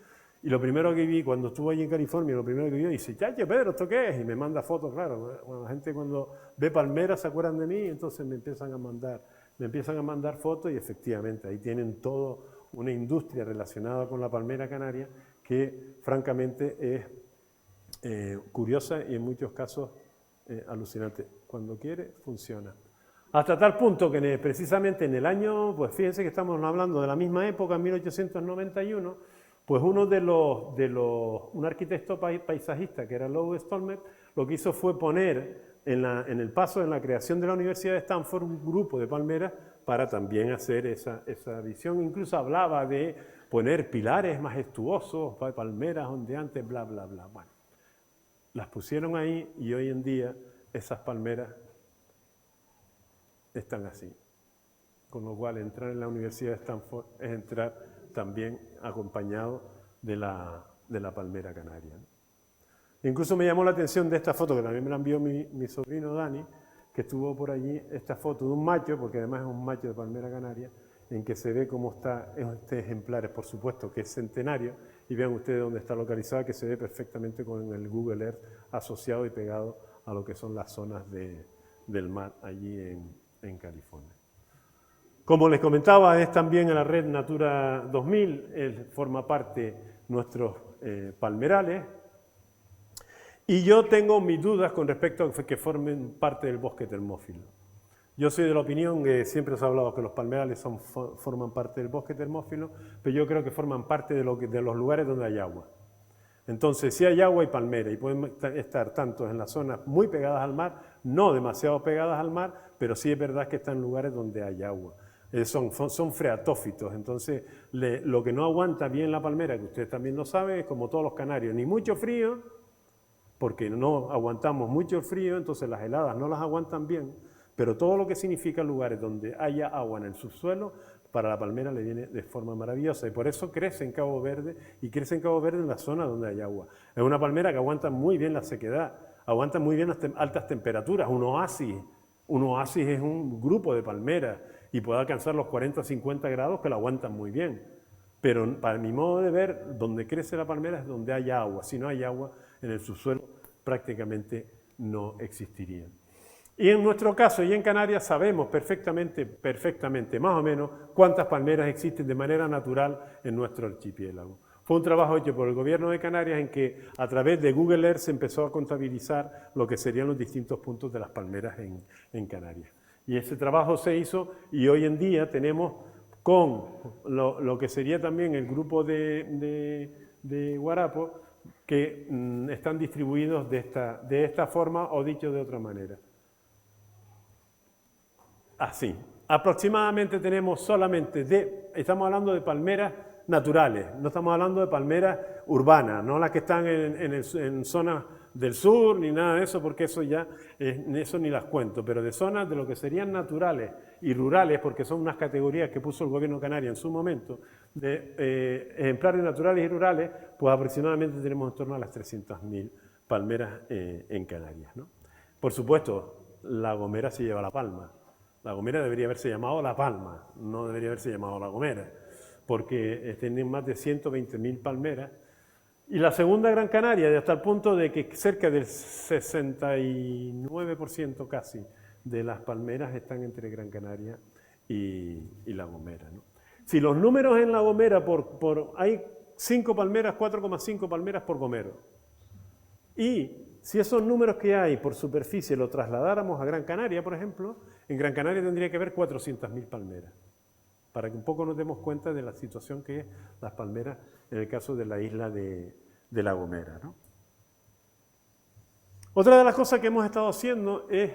y lo primero que vi cuando estuvo allí en California, lo primero que vio, dice, chacho Pedro, ¿esto qué es? Y me manda fotos, claro. Bueno, la gente cuando ve palmeras se acuerdan de mí, entonces me empiezan a mandar fotos, y efectivamente ahí tienen toda una industria relacionada con la palmera canaria que francamente es curiosa y en muchos casos alucinante. Cuando quiere, funciona. Hasta tal punto que precisamente en el año, pues fíjense que estamos hablando de la misma época, en 1891, pues un arquitecto paisajista, que era Lou Stolmer, lo que hizo fue poner en el paso, en la creación de la Universidad de Stanford, un grupo de palmeras para también hacer esa visión. Incluso hablaba de poner pilares majestuosos, palmeras ondeantes, bla, bla, bla. Bueno, las pusieron ahí y hoy en día esas palmeras están así. Con lo cual, entrar en la Universidad de Stanford es entrar también acompañado de la palmera canaria. Incluso me llamó la atención de esta foto, que también me la envió mi sobrino Dani, que estuvo por allí, esta foto de un macho, porque además es un macho de palmera canaria, en que se ve cómo está este ejemplar, por supuesto que es centenario, y vean ustedes dónde está localizada, que se ve perfectamente con el Google Earth asociado y pegado a lo que son las zonas del mar allí en California. Como les comentaba, es también en la red Natura 2000, forma parte nuestros palmerales, y yo tengo mis dudas con respecto a que formen parte del bosque termófilo. Yo soy de la opinión que siempre os he hablado que los palmerales forman parte del bosque termófilo, pero yo creo que forman parte de los lugares donde hay agua. Entonces, si hay agua hay palmera y pueden estar tanto en las zonas muy pegadas al mar, no demasiado pegadas al mar, pero sí es verdad que están en lugares donde hay agua. Son freatófitos, entonces lo que no aguanta bien la palmera, que ustedes también lo saben, es como todos los canarios, ni mucho frío, porque no aguantamos mucho el frío, entonces las heladas no las aguantan bien, pero todo lo que significa lugares donde haya agua en el subsuelo, para la palmera le viene de forma maravillosa, y por eso crece en Cabo Verde, y crece en Cabo Verde en la zona donde hay agua. Es una palmera que aguanta muy bien la sequedad, aguanta muy bien las altas temperaturas, un oasis es un grupo de palmeras, y puede alcanzar los 40 o 50 grados que la aguantan muy bien. Pero para mi modo de ver, donde crece la palmera es donde hay agua. Si no hay agua, en el subsuelo prácticamente no existiría. Y en nuestro caso, y en Canarias, sabemos perfectamente, más o menos, cuántas palmeras existen de manera natural en nuestro archipiélago. Fue un trabajo hecho por el gobierno de Canarias en que a través de Google Earth se empezó a contabilizar lo que serían los distintos puntos de las palmeras en Canarias. Y ese trabajo se hizo y hoy en día tenemos con lo que sería también el grupo de guarapo, que están distribuidos de esta forma o dicho de otra manera. Así. Aproximadamente tenemos solamente estamos hablando de palmeras naturales, no estamos hablando de palmeras urbanas, no las que están en zonas del sur ni nada de eso, porque eso ya, eso ni las cuento, pero de zonas de lo que serían naturales y rurales, porque son unas categorías que puso el gobierno canario en su momento, de ejemplares naturales y rurales, pues aproximadamente tenemos en torno a las 300.000 palmeras en Canarias, ¿no? Por supuesto, La Gomera se lleva la palma. La Gomera debería haberse llamado La Palma, no debería haberse llamado La Gomera, porque tienen más de 120.000 palmeras. Y la segunda Gran Canaria, hasta el punto de que cerca del 69% casi de las palmeras están entre Gran Canaria y La Gomera, ¿no? Si los números en La Gomera, hay 5 palmeras, 4,5 palmeras por gomero. Y si esos números que hay por superficie lo trasladáramos a Gran Canaria, por ejemplo, en Gran Canaria tendría que haber 400.000 palmeras, para que un poco nos demos cuenta de la situación que es las palmeras en el caso de la isla de La Gomera, ¿no? Otra de las cosas que hemos estado haciendo es,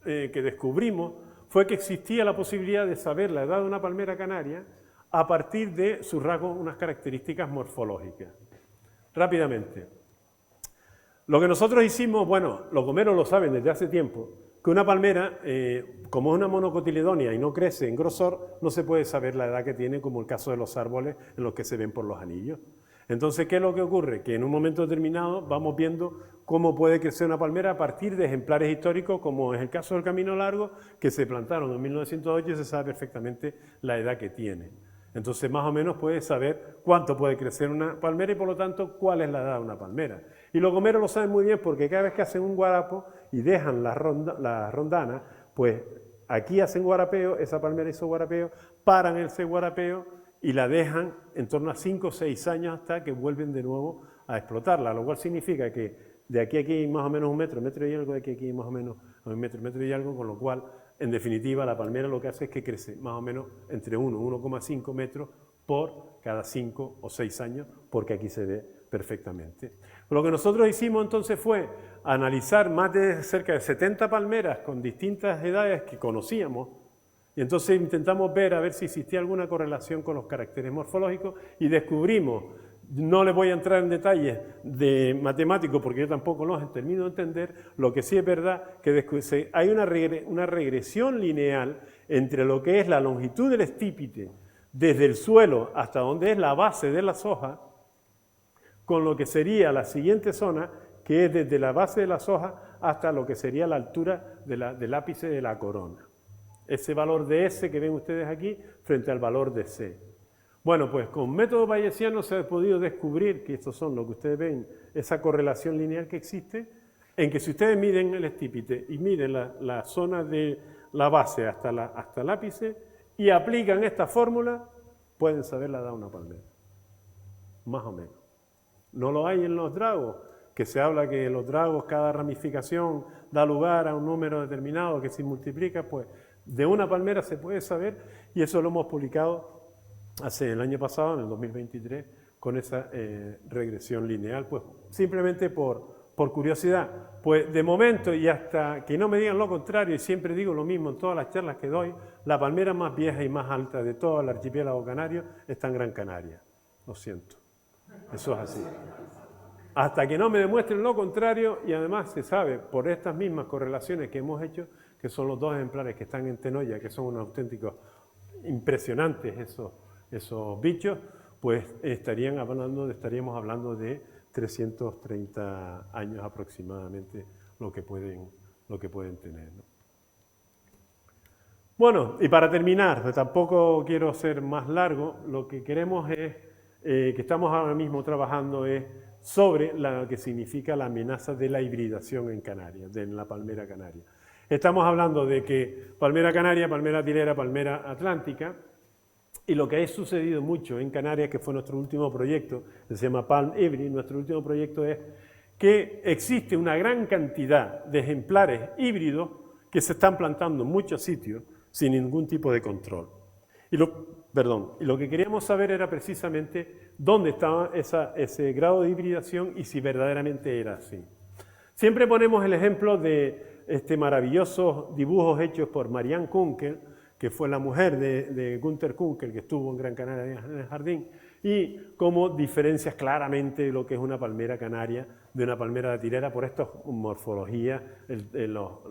que descubrimos, fue que existía la posibilidad de saber la edad de una palmera canaria a partir de sus rasgos, unas características morfológicas. Rápidamente. Lo que nosotros hicimos, bueno, los gomeros lo saben desde hace tiempo, que una palmera, como es una monocotiledonia y no crece en grosor, no se puede saber la edad que tiene, como el caso de los árboles en los que se ven por los anillos. Entonces, ¿qué es lo que ocurre? Que en un momento determinado vamos viendo cómo puede crecer una palmera a partir de ejemplares históricos, como es el caso del Camino Largo, que se plantaron en 1908 y se sabe perfectamente la edad que tiene. Entonces, más o menos puedes saber cuánto puede crecer una palmera y, por lo tanto, cuál es la edad de una palmera. Y los gomeros lo saben muy bien porque cada vez que hacen un guarapo y dejan la rondana, pues aquí hacen guarapeo, esa palmera hizo guarapeo, paran ese guarapeo y la dejan en torno a 5 o 6 años hasta que vuelven de nuevo a explotarla, lo cual significa que de aquí a aquí más o menos un metro y algo, de aquí a aquí más o menos un metro y algo, con lo cual, en definitiva, la palmera lo que hace es que crece más o menos entre 1,5 metros por cada 5 o 6 años, porque aquí se ve perfectamente. Lo que nosotros hicimos entonces fue analizar más de cerca de 70 palmeras con distintas edades que conocíamos, y entonces intentamos ver a ver si existía alguna correlación con los caracteres morfológicos, y descubrimos, no les voy a entrar en detalles de matemáticos porque yo tampoco los termino de entender, lo que sí es verdad que hay una regresión lineal entre lo que es la longitud del estípite desde el suelo hasta donde es la base de las hojas, con lo que sería la siguiente zona, que es desde la base de las hojas hasta lo que sería la altura del ápice de la corona. Ese valor de S que ven ustedes aquí frente al valor de C. Bueno, pues con método bayesiano se ha podido descubrir, que estos son lo que ustedes ven, esa correlación lineal que existe, en que si ustedes miden el estípite y miden la zona de la base hasta el ápice y aplican esta fórmula, pueden saber la edad de una palmera. Más o menos. No lo hay en los dragos, que se habla que los dragos, cada ramificación da lugar a un número determinado que si multiplica, pues de una palmera se puede saber, y eso lo hemos publicado hace el año pasado, en el 2023, con esa regresión lineal, pues simplemente por curiosidad. Pues de momento, y hasta que no me digan lo contrario, y siempre digo lo mismo en todas las charlas que doy, la palmera más vieja y más alta de todo el archipiélago canario está en Gran Canaria. Lo siento. Eso es así. Hasta que no me demuestren lo contrario, y además se sabe por estas mismas correlaciones que hemos hecho, que son los dos ejemplares que están en Tenoya, que son unos auténticos impresionantes esos bichos, pues estaríamos hablando de 330 años aproximadamente lo que pueden tener, ¿no? Bueno, y para terminar, tampoco quiero ser más largo, lo que queremos es, que estamos ahora mismo trabajando es sobre lo que significa la amenaza de la hibridación en Canarias, en la palmera canaria. Estamos hablando de que palmera canaria, palmera atilera, palmera atlántica, y lo que ha sucedido mucho en Canarias, que fue nuestro último proyecto, que se llama Palm Hybrid, nuestro último proyecto es que existe una gran cantidad de ejemplares híbridos que se están plantando en muchos sitios sin ningún tipo de control. Y lo que queríamos saber era precisamente dónde estaba ese grado de hibridación y si verdaderamente era así. Siempre ponemos el ejemplo de maravillosos dibujos hechos por Marianne Kunkel, que fue la mujer de Günther Kunkel, que estuvo en Gran Canaria en el jardín, y cómo diferencias claramente lo que es una palmera canaria de una palmera atilera por estas morfologías, los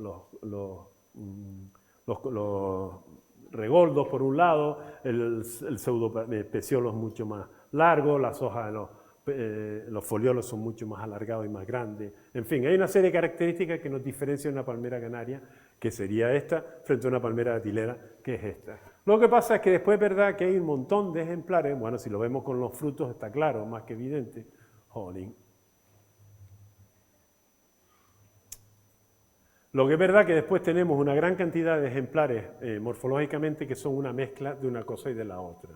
regoldos por un lado, el pseudopeciolo es mucho más largo, las hojas de los foliolos son mucho más alargados y más grandes. En fin, hay una serie de características que nos diferencian una palmera canaria, que sería esta, frente a una palmera atilera, que es esta. Lo que pasa es que después es verdad que hay un montón de ejemplares, bueno, si lo vemos con los frutos está claro, más que evidente, jolín. Lo que es verdad que después tenemos una gran cantidad de ejemplares morfológicamente que son una mezcla de una cosa y de la otra.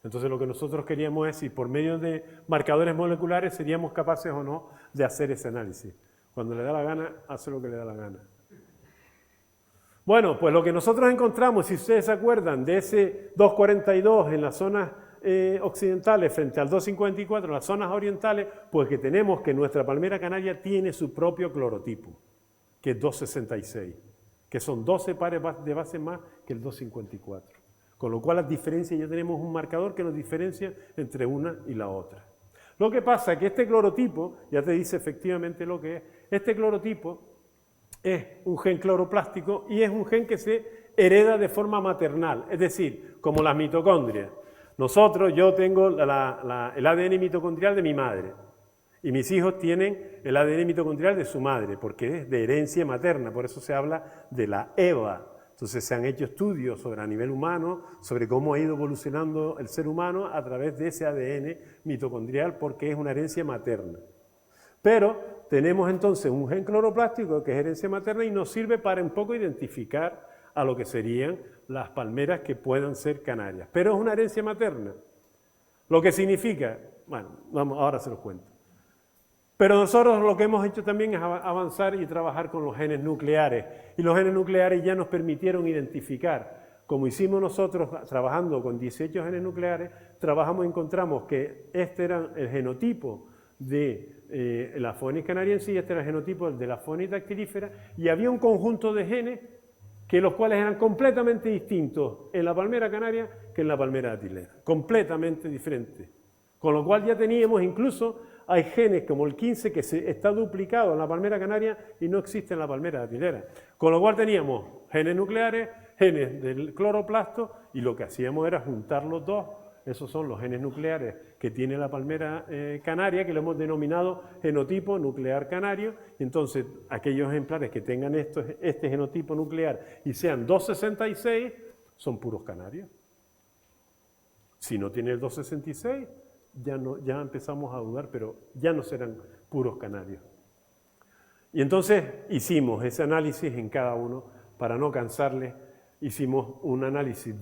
Entonces lo que nosotros queríamos es si por medio de marcadores moleculares seríamos capaces o no de hacer ese análisis. Cuando le da la gana, hace lo que le da la gana. Bueno, pues lo que nosotros encontramos, si ustedes se acuerdan, de ese 242 en las zonas occidentales frente al 254 en las zonas orientales, pues que tenemos que nuestra palmera canaria tiene su propio clorotipo, que es 266, que son 12 pares de base más que el 254. Con lo cual las diferencias, ya tenemos un marcador que nos diferencia entre una y la otra. Lo que pasa es que este clorotipo, ya te dice efectivamente lo que es, este clorotipo es un gen cloroplástico y es un gen que se hereda de forma maternal, es decir, como las mitocondrias. Yo tengo el ADN mitocondrial de mi madre y mis hijos tienen el ADN mitocondrial de su madre, porque es de herencia materna, por eso se habla de la EVA. Entonces se han hecho estudios sobre a nivel humano, sobre cómo ha ido evolucionando el ser humano a través de ese ADN mitocondrial, porque es una herencia materna. Pero tenemos entonces un gen cloroplástico que es herencia materna y nos sirve para un poco identificar a lo que serían las palmeras que puedan ser canarias. Pero es una herencia materna. Lo que significa, bueno, ahora se los cuento. Pero nosotros lo que hemos hecho también es avanzar y trabajar con los genes nucleares. Y los genes nucleares ya nos permitieron identificar, como hicimos nosotros trabajando con 18 genes nucleares, encontramos que este era el genotipo de la Phoenix canariensis, este era el genotipo de la Phoenix dactilífera, y había un conjunto de genes que los cuales eran completamente distintos en la palmera canaria que en la palmera datilera, completamente diferentes. Con lo cual ya teníamos incluso, hay genes como el 15 que está duplicado en la palmera canaria y no existe en la palmera datilera. Con lo cual teníamos genes nucleares, genes del cloroplasto, y lo que hacíamos era juntar los dos. Esos son los genes nucleares que tiene la palmera canaria, que lo hemos denominado genotipo nuclear canario. Y entonces, aquellos ejemplares que tengan este genotipo nuclear y sean 266, son puros canarios. Si no tiene el 266, ya empezamos a dudar, pero ya no serán puros canarios. Y entonces hicimos ese análisis en cada uno para no cansarles. Hicimos un análisis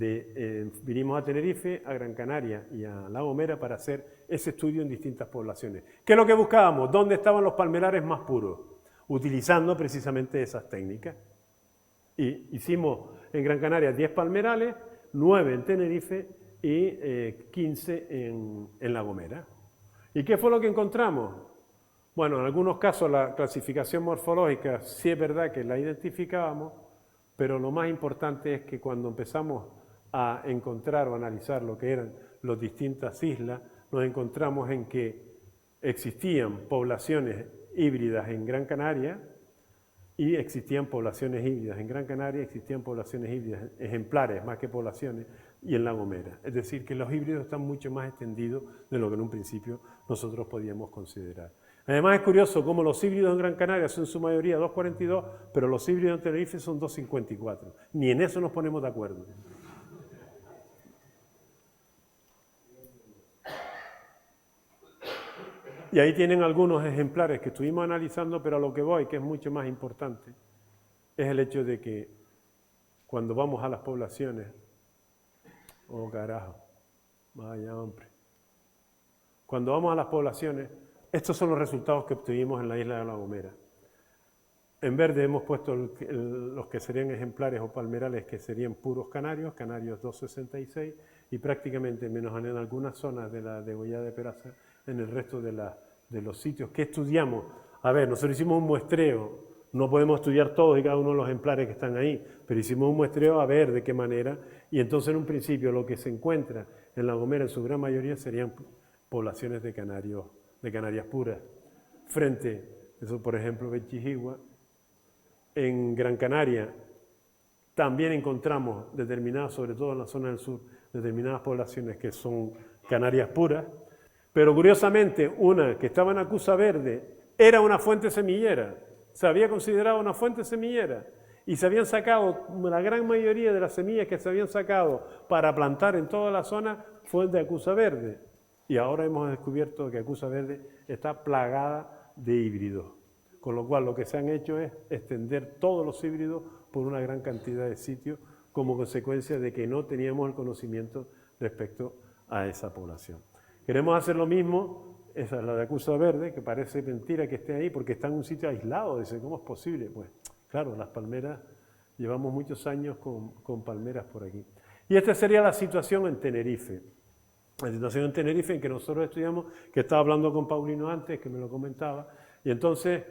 vinimos a Tenerife, a Gran Canaria y a La Gomera para hacer ese estudio en distintas poblaciones. ¿Qué es lo que buscábamos? ¿Dónde estaban los palmerares más puros? Utilizando precisamente esas técnicas. Y hicimos en Gran Canaria 10 palmerales, 9 en Tenerife y 15 en La Gomera. ¿Y qué fue lo que encontramos? Bueno, en algunos casos la clasificación morfológica sí es verdad que la identificábamos, pero lo más importante es que cuando empezamos a encontrar o analizar lo que eran las distintas islas, nos encontramos en que existían poblaciones híbridas en Gran Canaria y existían poblaciones híbridas en Gran Canaria, existían poblaciones híbridas ejemplares más que poblaciones y en La Gomera. Es decir, que los híbridos están mucho más extendidos de lo que en un principio nosotros podíamos considerar. Además es curioso cómo los híbridos en Gran Canaria son en su mayoría 2,42, pero los híbridos en Tenerife son 2,54. Ni en eso nos ponemos de acuerdo. Y ahí tienen algunos ejemplares que estuvimos analizando, pero a lo que voy, que es mucho más importante, es el hecho de que cuando vamos a las poblaciones, oh carajo, vaya hombre, cuando vamos a las poblaciones, estos son los resultados que obtuvimos en la isla de La Gomera. En verde hemos puesto los que serían ejemplares o palmerales que serían puros canarios, canarios 266, y prácticamente, menos en algunas zonas de la degollada de Peraza, en el resto de los sitios que estudiamos. A ver, nosotros hicimos un muestreo, no podemos estudiar todos y cada uno de los ejemplares que están ahí, pero hicimos un muestreo a ver de qué manera, y entonces en un principio lo que se encuentra en La Gomera en su gran mayoría serían poblaciones de Canarias puras. Frente, eso por ejemplo, Bechijigua, en Gran Canaria también encontramos determinadas, sobre todo en la zona del sur, determinadas poblaciones que son canarias puras, pero curiosamente una que estaba en Acusa Verde era una fuente semillera, se había considerado una fuente semillera y se habían sacado, la gran mayoría de las semillas que se habían sacado para plantar en toda la zona fue de Acusa Verde. Y ahora hemos descubierto que Acusa Verde está plagada de híbridos, con lo cual lo que se han hecho es extender todos los híbridos por una gran cantidad de sitios como consecuencia de que no teníamos el conocimiento respecto a esa población. Queremos hacer lo mismo, esa es la de Acusa Verde, que parece mentira que esté ahí porque está en un sitio aislado. Dice, ¿cómo es posible? Pues claro, las palmeras, llevamos muchos años con palmeras por aquí. Y esta sería la situación en Tenerife. La situación en Tenerife en que nosotros estudiamos, que estaba hablando con Paulino antes, que me lo comentaba, y entonces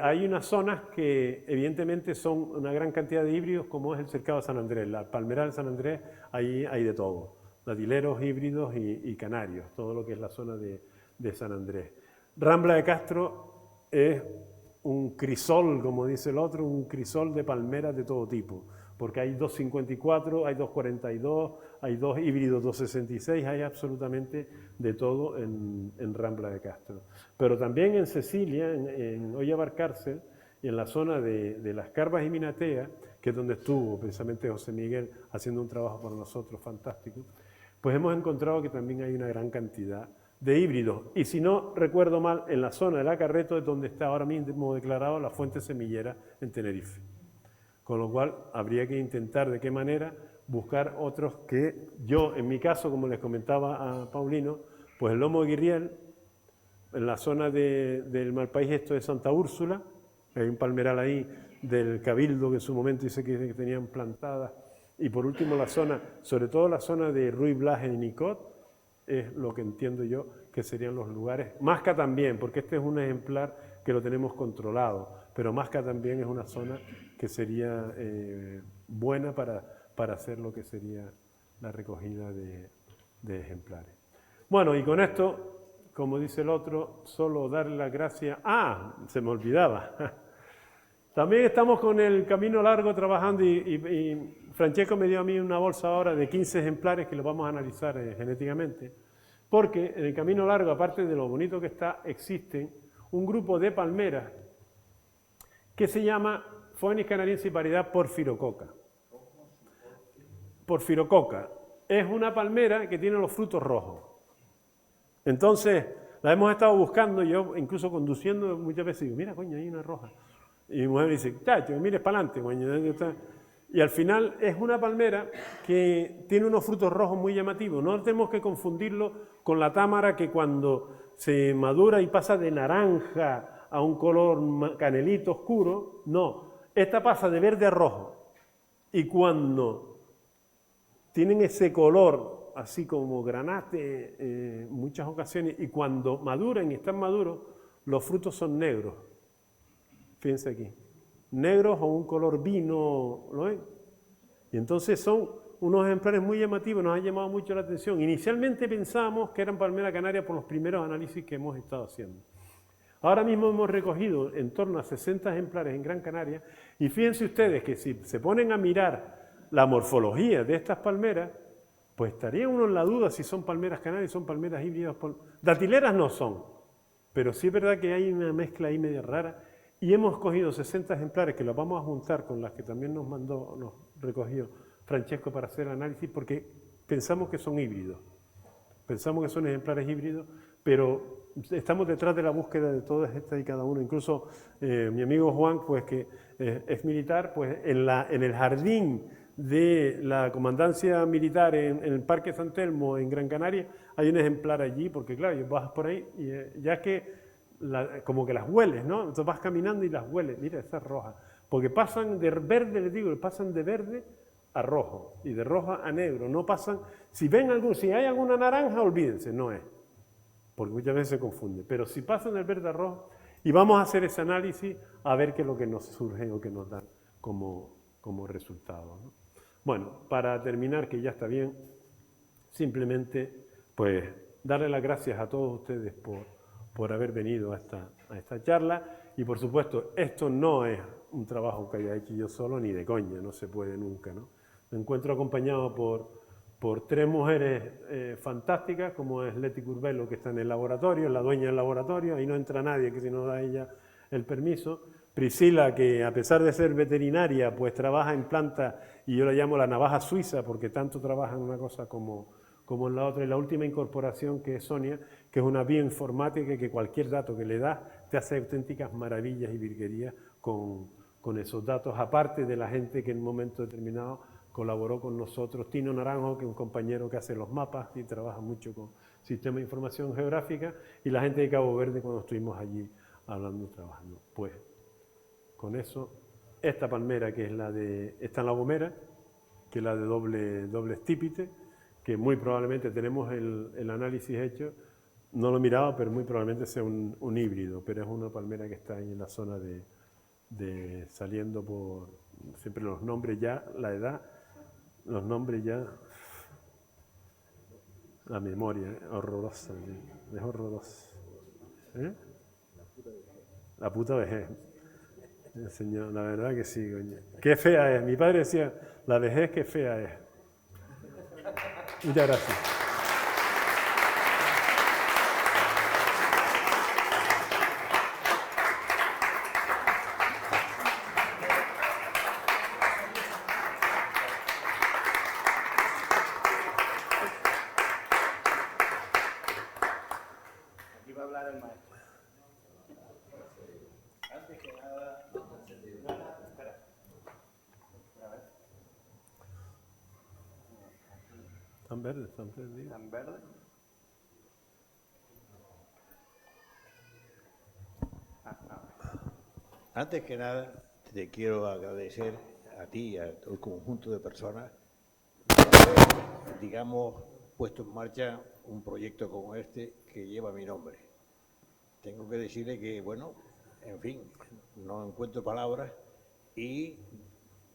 hay unas zonas que evidentemente son una gran cantidad de híbridos, como es el cercado de San Andrés, la palmeral de San Andrés, ahí hay de todo, datileros, híbridos y canarios, todo lo que es la zona de San Andrés. Rambla de Castro es un crisol, como dice el otro, un crisol de palmeras de todo tipo, porque hay 2,54, hay 2,42, hay dos híbridos 2,66, hay absolutamente de todo en Rambla de Castro. Pero también en Cecilia, en Olla Barcárcel, y en la zona de Las Carvas y Minatea, que es donde estuvo precisamente José Miguel haciendo un trabajo para nosotros fantástico, pues hemos encontrado que también hay una gran cantidad de híbridos. Y si no recuerdo mal, en la zona de La Carreto es donde está ahora mismo declarado la fuente semillera en Tenerife. Con lo cual, habría que intentar de qué manera buscar otros que yo, en mi caso, como les comentaba a Paulino, pues el lomo de Guirriel, en la zona del Malpaís esto de Santa Úrsula, hay un palmeral ahí del Cabildo que en su momento dice que tenían plantadas, y por último la zona, sobre todo la zona de Ruy Blas en Nicot, es lo que entiendo yo que serían los lugares. Masca también, porque este es un ejemplar que lo tenemos controlado, pero Masca también es una zona que sería buena para hacer lo que sería la recogida de ejemplares. Bueno, y con esto, como dice el otro, solo darle las gracias. ¡Ah! Se me olvidaba. También estamos con el Camino Largo trabajando y Francesco me dio a mí una bolsa ahora de 15 ejemplares que los vamos a analizar genéticamente, porque en el Camino Largo, aparte de lo bonito que está, existen un grupo de palmeras que se llama Phoenix canariensis variedad Porfirococa. Porfirococa es una palmera que tiene los frutos rojos. Entonces, la hemos estado buscando, yo incluso conduciendo muchas veces digo, mira, coño, hay una roja. Y mi mujer dice, chacho, mires para adelante, coño. Y al final es una palmera que tiene unos frutos rojos muy llamativos. No tenemos que confundirlo con la támara que cuando se madura y pasa de naranja a un color canelito oscuro, no. Esta pasa de verde a rojo. Y cuando tienen ese color así como granate en muchas ocasiones, y cuando maduran y están maduros, los frutos son negros. Fíjense aquí, negros o un color vino, ¿lo ven? Y entonces son unos ejemplares muy llamativos, nos han llamado mucho la atención. Inicialmente pensábamos que eran palmera canaria por los primeros análisis que hemos estado haciendo. Ahora mismo hemos recogido en torno a 60 ejemplares en Gran Canaria, y fíjense ustedes que si se ponen a mirar la morfología de estas palmeras, pues estaría uno en la duda si son palmeras canarias, son palmeras híbridas. Datileras no son, pero sí es verdad que hay una mezcla ahí media rara. Y hemos cogido 60 ejemplares que los vamos a juntar con las que también nos recogió Francesco para hacer el análisis, porque pensamos que son híbridos. Pensamos que son ejemplares híbridos, pero estamos detrás de la búsqueda de todas estas y cada uno. Incluso mi amigo Juan, pues que es militar, pues en el jardín de la comandancia militar en el Parque San Telmo, en Gran Canaria, hay un ejemplar allí, porque claro, vas por ahí y ya que como que las hueles, ¿no? Entonces vas caminando y las hueles, mira, esta es roja, porque pasan de verde, les digo, pasan de verde a rojo y de rojo a negro, no pasan, si hay alguna naranja, olvídense, no es, porque muchas veces se confunde, pero si pasan del verde a rojo, y vamos a hacer ese análisis a ver qué es lo que nos surge o que nos dan como resultado, ¿no? Bueno, para terminar, que ya está bien, simplemente pues darle las gracias a todos ustedes por haber venido a esta charla, y por supuesto esto no es un trabajo que haya hecho yo solo ni de coña, no se puede nunca, ¿no? Me encuentro acompañado por 3 mujeres fantásticas, como es Leti Curbelo, que está en el laboratorio, la dueña del laboratorio, ahí no entra nadie que si no da ella el permiso. Priscila, que a pesar de ser veterinaria, pues trabaja en planta, y yo la llamo la navaja suiza, porque tanto trabaja en una cosa como en la otra. Y la última incorporación, que es Sonia, que es una bioinformática que cualquier dato que le das te hace auténticas maravillas y virguerías con esos datos, aparte de la gente que en un momento determinado colaboró con nosotros. Tino Naranjo, que es un compañero que hace los mapas y trabaja mucho con sistemas de información geográfica, y la gente de Cabo Verde cuando estuvimos allí hablando, trabajando. Pues con eso, esta palmera, que es está en La Gomera, que es la de doble estípite, que muy probablemente tenemos el análisis hecho, no lo he mirado, pero muy probablemente sea un híbrido, pero es una palmera que está ahí en la zona de saliendo por, siempre los nombres ya, la edad, los nombres ya, la memoria, horrorosa, es horrorosa. ¿Eh? La puta vejez. Señor, la verdad que sí, coño. Qué fea es. Mi padre decía, la vejez qué fea es. Muchas gracias. Aquí va a hablar el maestro. Antes que nada, espera. A ver. Están verdes, están perdidos. ¿Tan verde? Antes que nada, te quiero agradecer a ti y a todo el conjunto de personas, digamos, puesto en marcha un proyecto como este que lleva mi nombre. Tengo que decirle que, bueno, en fin, no encuentro palabras y,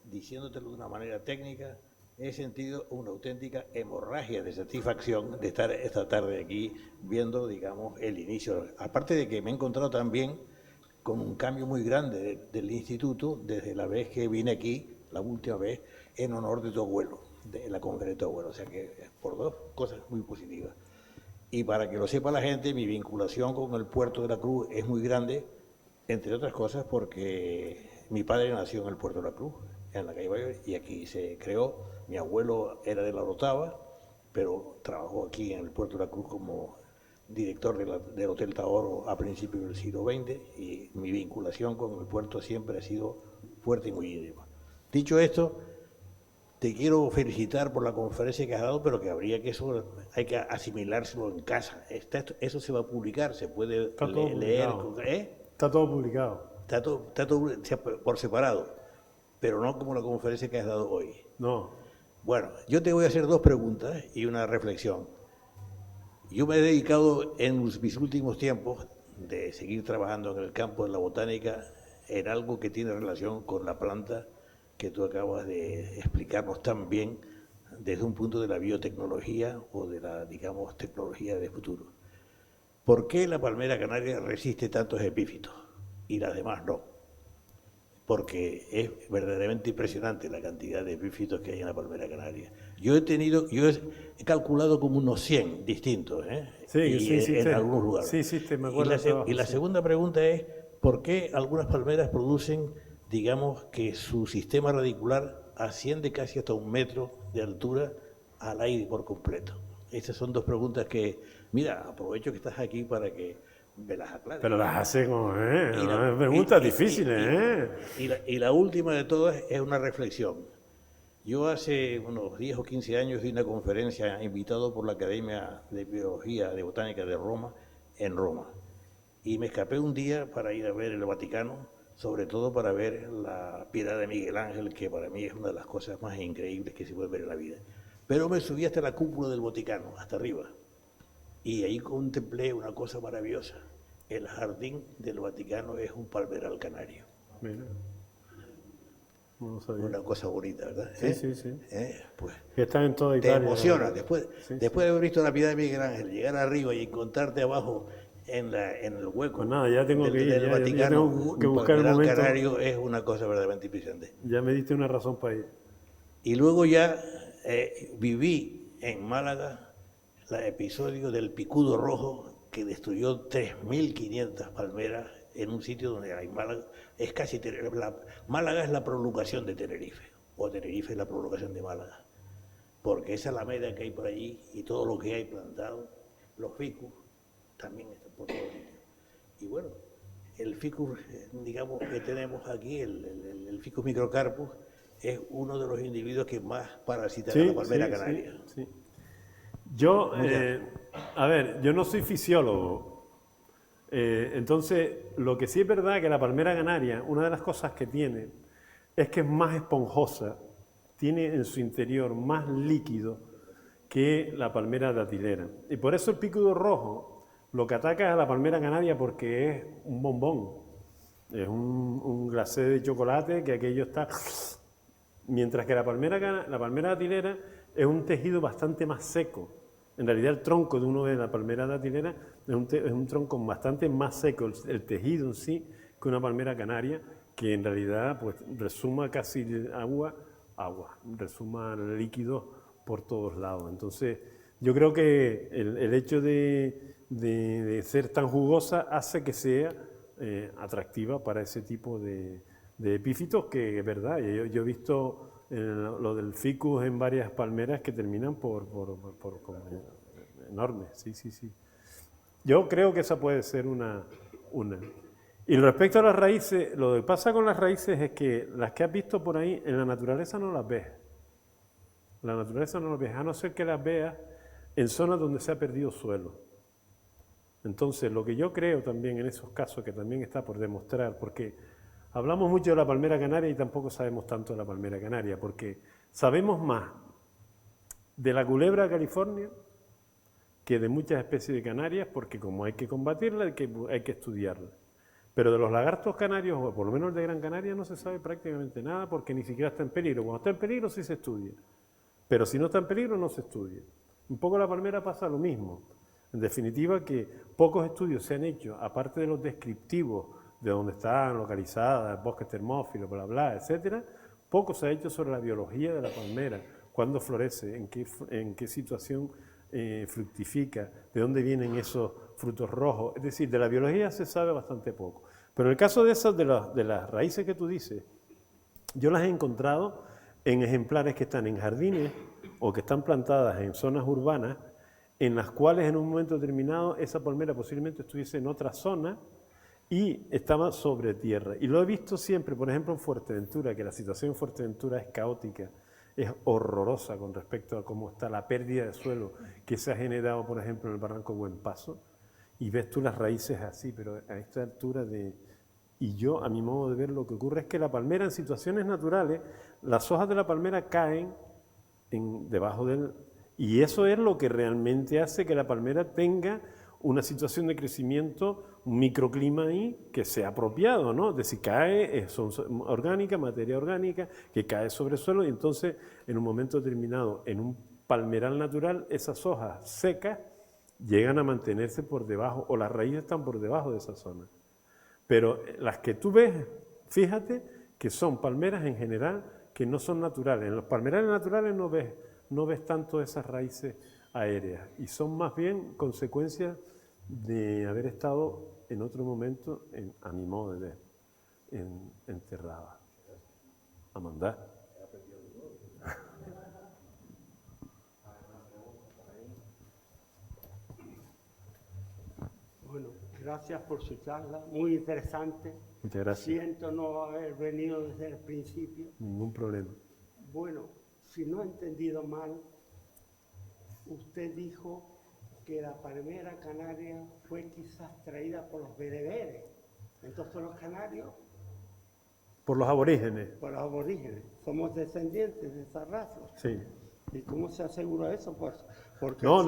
diciéndotelo de una manera técnica, he sentido una auténtica hemorragia de satisfacción de estar esta tarde aquí viendo, digamos, el inicio. Aparte de que me he encontrado también con un cambio muy grande del instituto desde la vez que vine aquí, la última vez, en honor de tu abuelo, de la conferencia de tu abuelo. O sea que por dos cosas muy positivas. Y para que lo sepa la gente, mi vinculación con el puerto de la Cruz es muy grande, entre otras cosas porque mi padre nació en el puerto de la Cruz, en la calle Bayor, y aquí se creó. Mi abuelo era de la Orotava, pero trabajó aquí en el puerto de la Cruz como director del Hotel Taoro a principios del siglo XX, y mi vinculación con el puerto siempre ha sido fuerte y muy íntima. Dicho esto, te quiero felicitar por la conferencia que has dado, pero que habría que eso, hay que asimilárselo en casa. Eso se va a publicar, se puede leer. Está todo publicado. Está todo por separado, pero no como la conferencia que has dado hoy. No. Bueno, yo te voy a hacer dos preguntas y una reflexión. Yo me he dedicado en mis últimos tiempos de seguir trabajando en el campo de la botánica en algo que tiene relación con la planta que tú acabas de explicarnos tan bien desde un punto de la biotecnología o de la, digamos, tecnología de futuro. ¿Por qué la palmera canaria resiste tantos epífitos y las demás no? Porque es verdaderamente impresionante la cantidad de epífitos que hay en la palmera canaria. Yo he calculado como unos 100 distintos, en algunos lugares. Sí, me acuerdo. Y la segunda pregunta es, ¿por qué algunas palmeras producen, digamos, que su sistema radicular asciende casi hasta 1 metro de altura al aire por completo? Esas son dos preguntas que, mira, aprovecho que estás aquí para que me las aclares. Pero las hace como, preguntas difíciles, Y la última de todas es una reflexión. Yo hace unos 10 o 15 años di una conferencia invitado por la Academia de Biología de Botánica de Roma, en Roma. Y me escapé un día para ir a ver el Vaticano, sobre todo para ver la piedra de Miguel Ángel, que para mí es una de las cosas más increíbles que se puede ver en la vida. Pero me subí hasta la cúpula del Vaticano, hasta arriba, y ahí contemplé una cosa maravillosa. El jardín del Vaticano es un palmeral canario. Mira. No sabía. Una cosa bonita, ¿verdad? Sí. Pues, que están en toda Italia. te emociona, ¿verdad? después de haber visto la piedra de Miguel Ángel, llegar arriba y encontrarte abajo en el hueco pues nada, ya tengo que ir, del Vaticano, tengo que buscar el momento. Canario es una cosa verdaderamente impresionante. Ya me diste una razón para ir. Y luego ya viví en Málaga el episodio del picudo rojo que destruyó 3.500 palmeras en un sitio donde hay Málaga. Es casi Málaga es la prolongación de Tenerife, o Tenerife es la prolongación de Málaga, porque esa alameda que hay por allí y todo lo que hay plantado, los ficus también están por todos sitios. Y bueno, el ficus, digamos, que tenemos aquí, el ficus microcarpus, es uno de los individuos que más parasita la palmera canaria. Sí. Yo, a ver, yo no soy fisiólogo. Entonces, lo que sí es verdad es que la palmera canaria, una de las cosas que tiene es que es más esponjosa, tiene en su interior más líquido que la palmera datilera. Y por eso el picudo rojo lo que ataca es a la palmera canaria porque es un bombón, es un glacé de chocolate que aquello está... Mientras que la palmera datilera es un tejido bastante más seco. En realidad el tronco de uno de la palmera datilera es un tronco bastante más seco, el tejido en sí, que una palmera canaria, que en realidad pues resuma casi agua, resuma líquidos por todos lados. Entonces yo creo que el hecho de ser tan jugosa hace que sea atractiva para ese tipo de epífitos, que es verdad. Yo he visto lo del ficus en varias palmeras que terminan por enormes, sí. Yo creo que esa puede ser una. Y respecto a las raíces, lo que pasa con las raíces es que las que has visto por ahí, en la naturaleza no las ves. La naturaleza no las ves, a no ser que las veas en zonas donde se ha perdido suelo. Entonces, lo que yo creo también en esos casos, que también está por demostrar, porque hablamos mucho de la palmera canaria y tampoco sabemos tanto de la palmera canaria, porque sabemos más de la culebra de California que de muchas especies de canarias, porque como hay que combatirla, hay que estudiarla. Pero de los lagartos canarios, o por lo menos de Gran Canaria, no se sabe prácticamente nada porque ni siquiera está en peligro. Cuando está en peligro sí se estudia, pero si no está en peligro no se estudia. Un poco la palmera pasa lo mismo. En definitiva, que pocos estudios se han hecho, aparte de los descriptivos de dónde están localizadas, bosques termófilos, bla, bla, etcétera, poco se ha hecho sobre la biología de la palmera, cuándo florece, en qué situación fructifica, de dónde vienen esos frutos rojos. Es decir, de la biología se sabe bastante poco. Pero en el caso de esas, de las raíces que tú dices, yo las he encontrado en ejemplares que están en jardines o que están plantadas en zonas urbanas, en las cuales en un momento determinado esa palmera posiblemente estuviese en otra zona y estaba sobre tierra. Y lo he visto siempre, por ejemplo, en Fuerteventura, que la situación en Fuerteventura es caótica, es horrorosa con respecto a cómo está la pérdida de suelo que se ha generado, por ejemplo, en el barranco Buen Paso, y ves tú las raíces así, pero a esta altura de... Y yo, a mi modo de ver, lo que ocurre es que la palmera en situaciones naturales, las hojas de la palmera caen debajo del... Y eso es lo que realmente hace que la palmera tenga una situación de crecimiento, un microclima ahí que sea apropiado, ¿no? Es decir, cae, son orgánica, materia orgánica, que cae sobre el suelo y entonces en un momento determinado, en un palmeral natural, esas hojas secas llegan a mantenerse por debajo o las raíces están por debajo de esa zona. Pero las que tú ves, fíjate que son palmeras en general que no son naturales. En los palmerales naturales no ves tanto esas raíces aéreas y son más bien consecuencias de haber estado en otro momento, a mi modo de ver, enterradas. A mandar. Bueno, gracias por su charla, muy interesante. Muchas gracias. Siento no haber venido desde el principio. Ningún problema. Bueno, si no he entendido mal, usted dijo que la palmera canaria fue quizás traída por los bereberes. Entonces los canarios, Por los aborígenes. por los aborígenes, somos descendientes de esa raza. Sí. ¿Y cómo se asegura eso? Pues, porque No.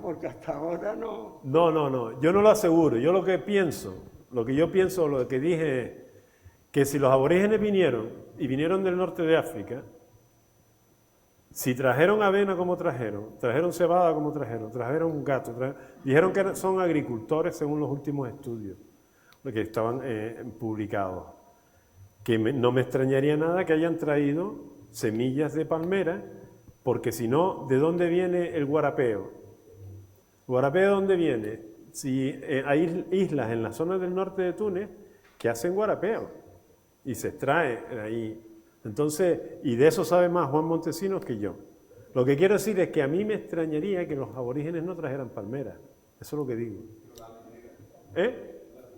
porque hasta ahora no. No, yo no lo aseguro. Yo lo que yo pienso, lo que dije es que si los aborígenes vinieron del norte de África, si trajeron avena como trajeron cebada como trajeron gato, dijeron que son agricultores según los últimos estudios que estaban publicados, que no me extrañaría nada que hayan traído semillas de palmera, porque si no, ¿de dónde viene el guarapeo? ¿El guarapeo de dónde viene? Si hay islas en las zonas del norte de Túnez que hacen guarapeo y se extrae ahí. Entonces, y de eso sabe más Juan Montesinos que yo. Lo que quiero decir es que a mí me extrañaría que los aborígenes no trajeran palmeras. Eso es lo que digo.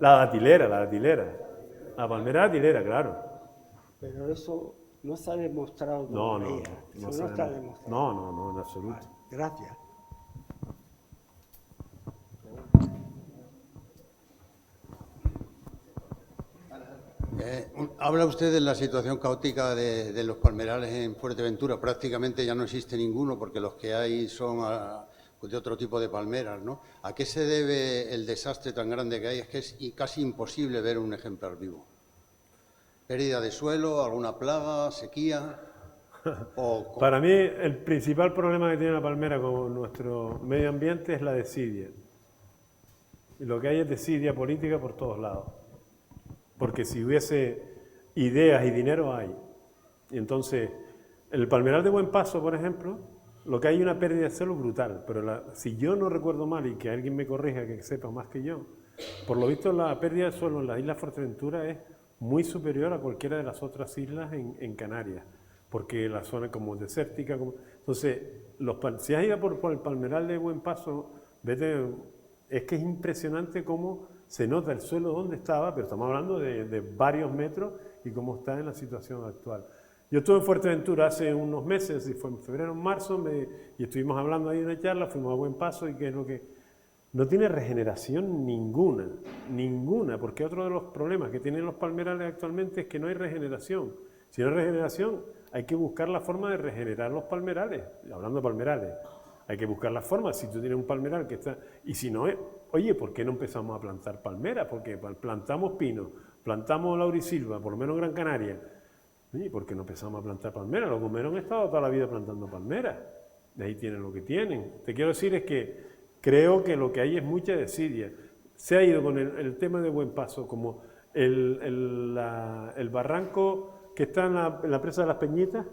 La datilera. La palmera datilera, claro. Pero eso no se ha demostrado todavía. No está demostrado. No, en absoluto. Vale, gracias. Habla usted de la situación caótica de los palmerales en Fuerteventura. Prácticamente ya no existe ninguno porque los que hay son de otro tipo de palmeras, ¿no? ¿A qué se debe el desastre tan grande que hay? Es que es casi imposible ver un ejemplar vivo. ¿Pérdida de suelo, alguna plaga, sequía? Para mí el principal problema que tiene la palmera con nuestro medio ambiente es la desidia. Y lo que hay es desidia política por todos lados. Porque si hubiese ideas y dinero hay. Y entonces, el palmeral de Buen Paso, por ejemplo, lo que hay es una pérdida de suelo brutal. Pero si yo no recuerdo mal, y que alguien me corrija, que sepa más que yo, por lo visto la pérdida de suelo en la isla Fuerteventura es muy superior a cualquiera de las otras islas en Canarias. Porque la zona como desértica. Entonces, si has ido por el palmeral de Buen Paso, vete, es que es impresionante cómo se nota el suelo donde estaba, pero estamos hablando de varios metros y cómo está en la situación actual. Yo estuve en Fuerteventura hace unos meses, y fue en febrero o marzo, y estuvimos hablando ahí en una charla, fuimos a Buen Paso y que es lo que... No tiene regeneración ninguna, porque otro de los problemas que tienen los palmerales actualmente es que no hay regeneración. Si no hay regeneración, hay que buscar la forma de regenerar los palmerales, hablando de palmerales. Hay que buscar la forma. Si tú tienes un palmeral que está... Y si no, oye, ¿por qué no empezamos a plantar palmeras? Porque plantamos pino, plantamos laurisilva, por lo menos en Gran Canaria. Oye, ¿por qué no empezamos a plantar palmeras? Los gomeros han estado toda la vida plantando palmeras. De ahí tienen lo que tienen. Te quiero decir es que creo que lo que hay es mucha desidia. Se ha ido con el tema de Buen Paso, como el barranco que está en la presa de las Peñitas.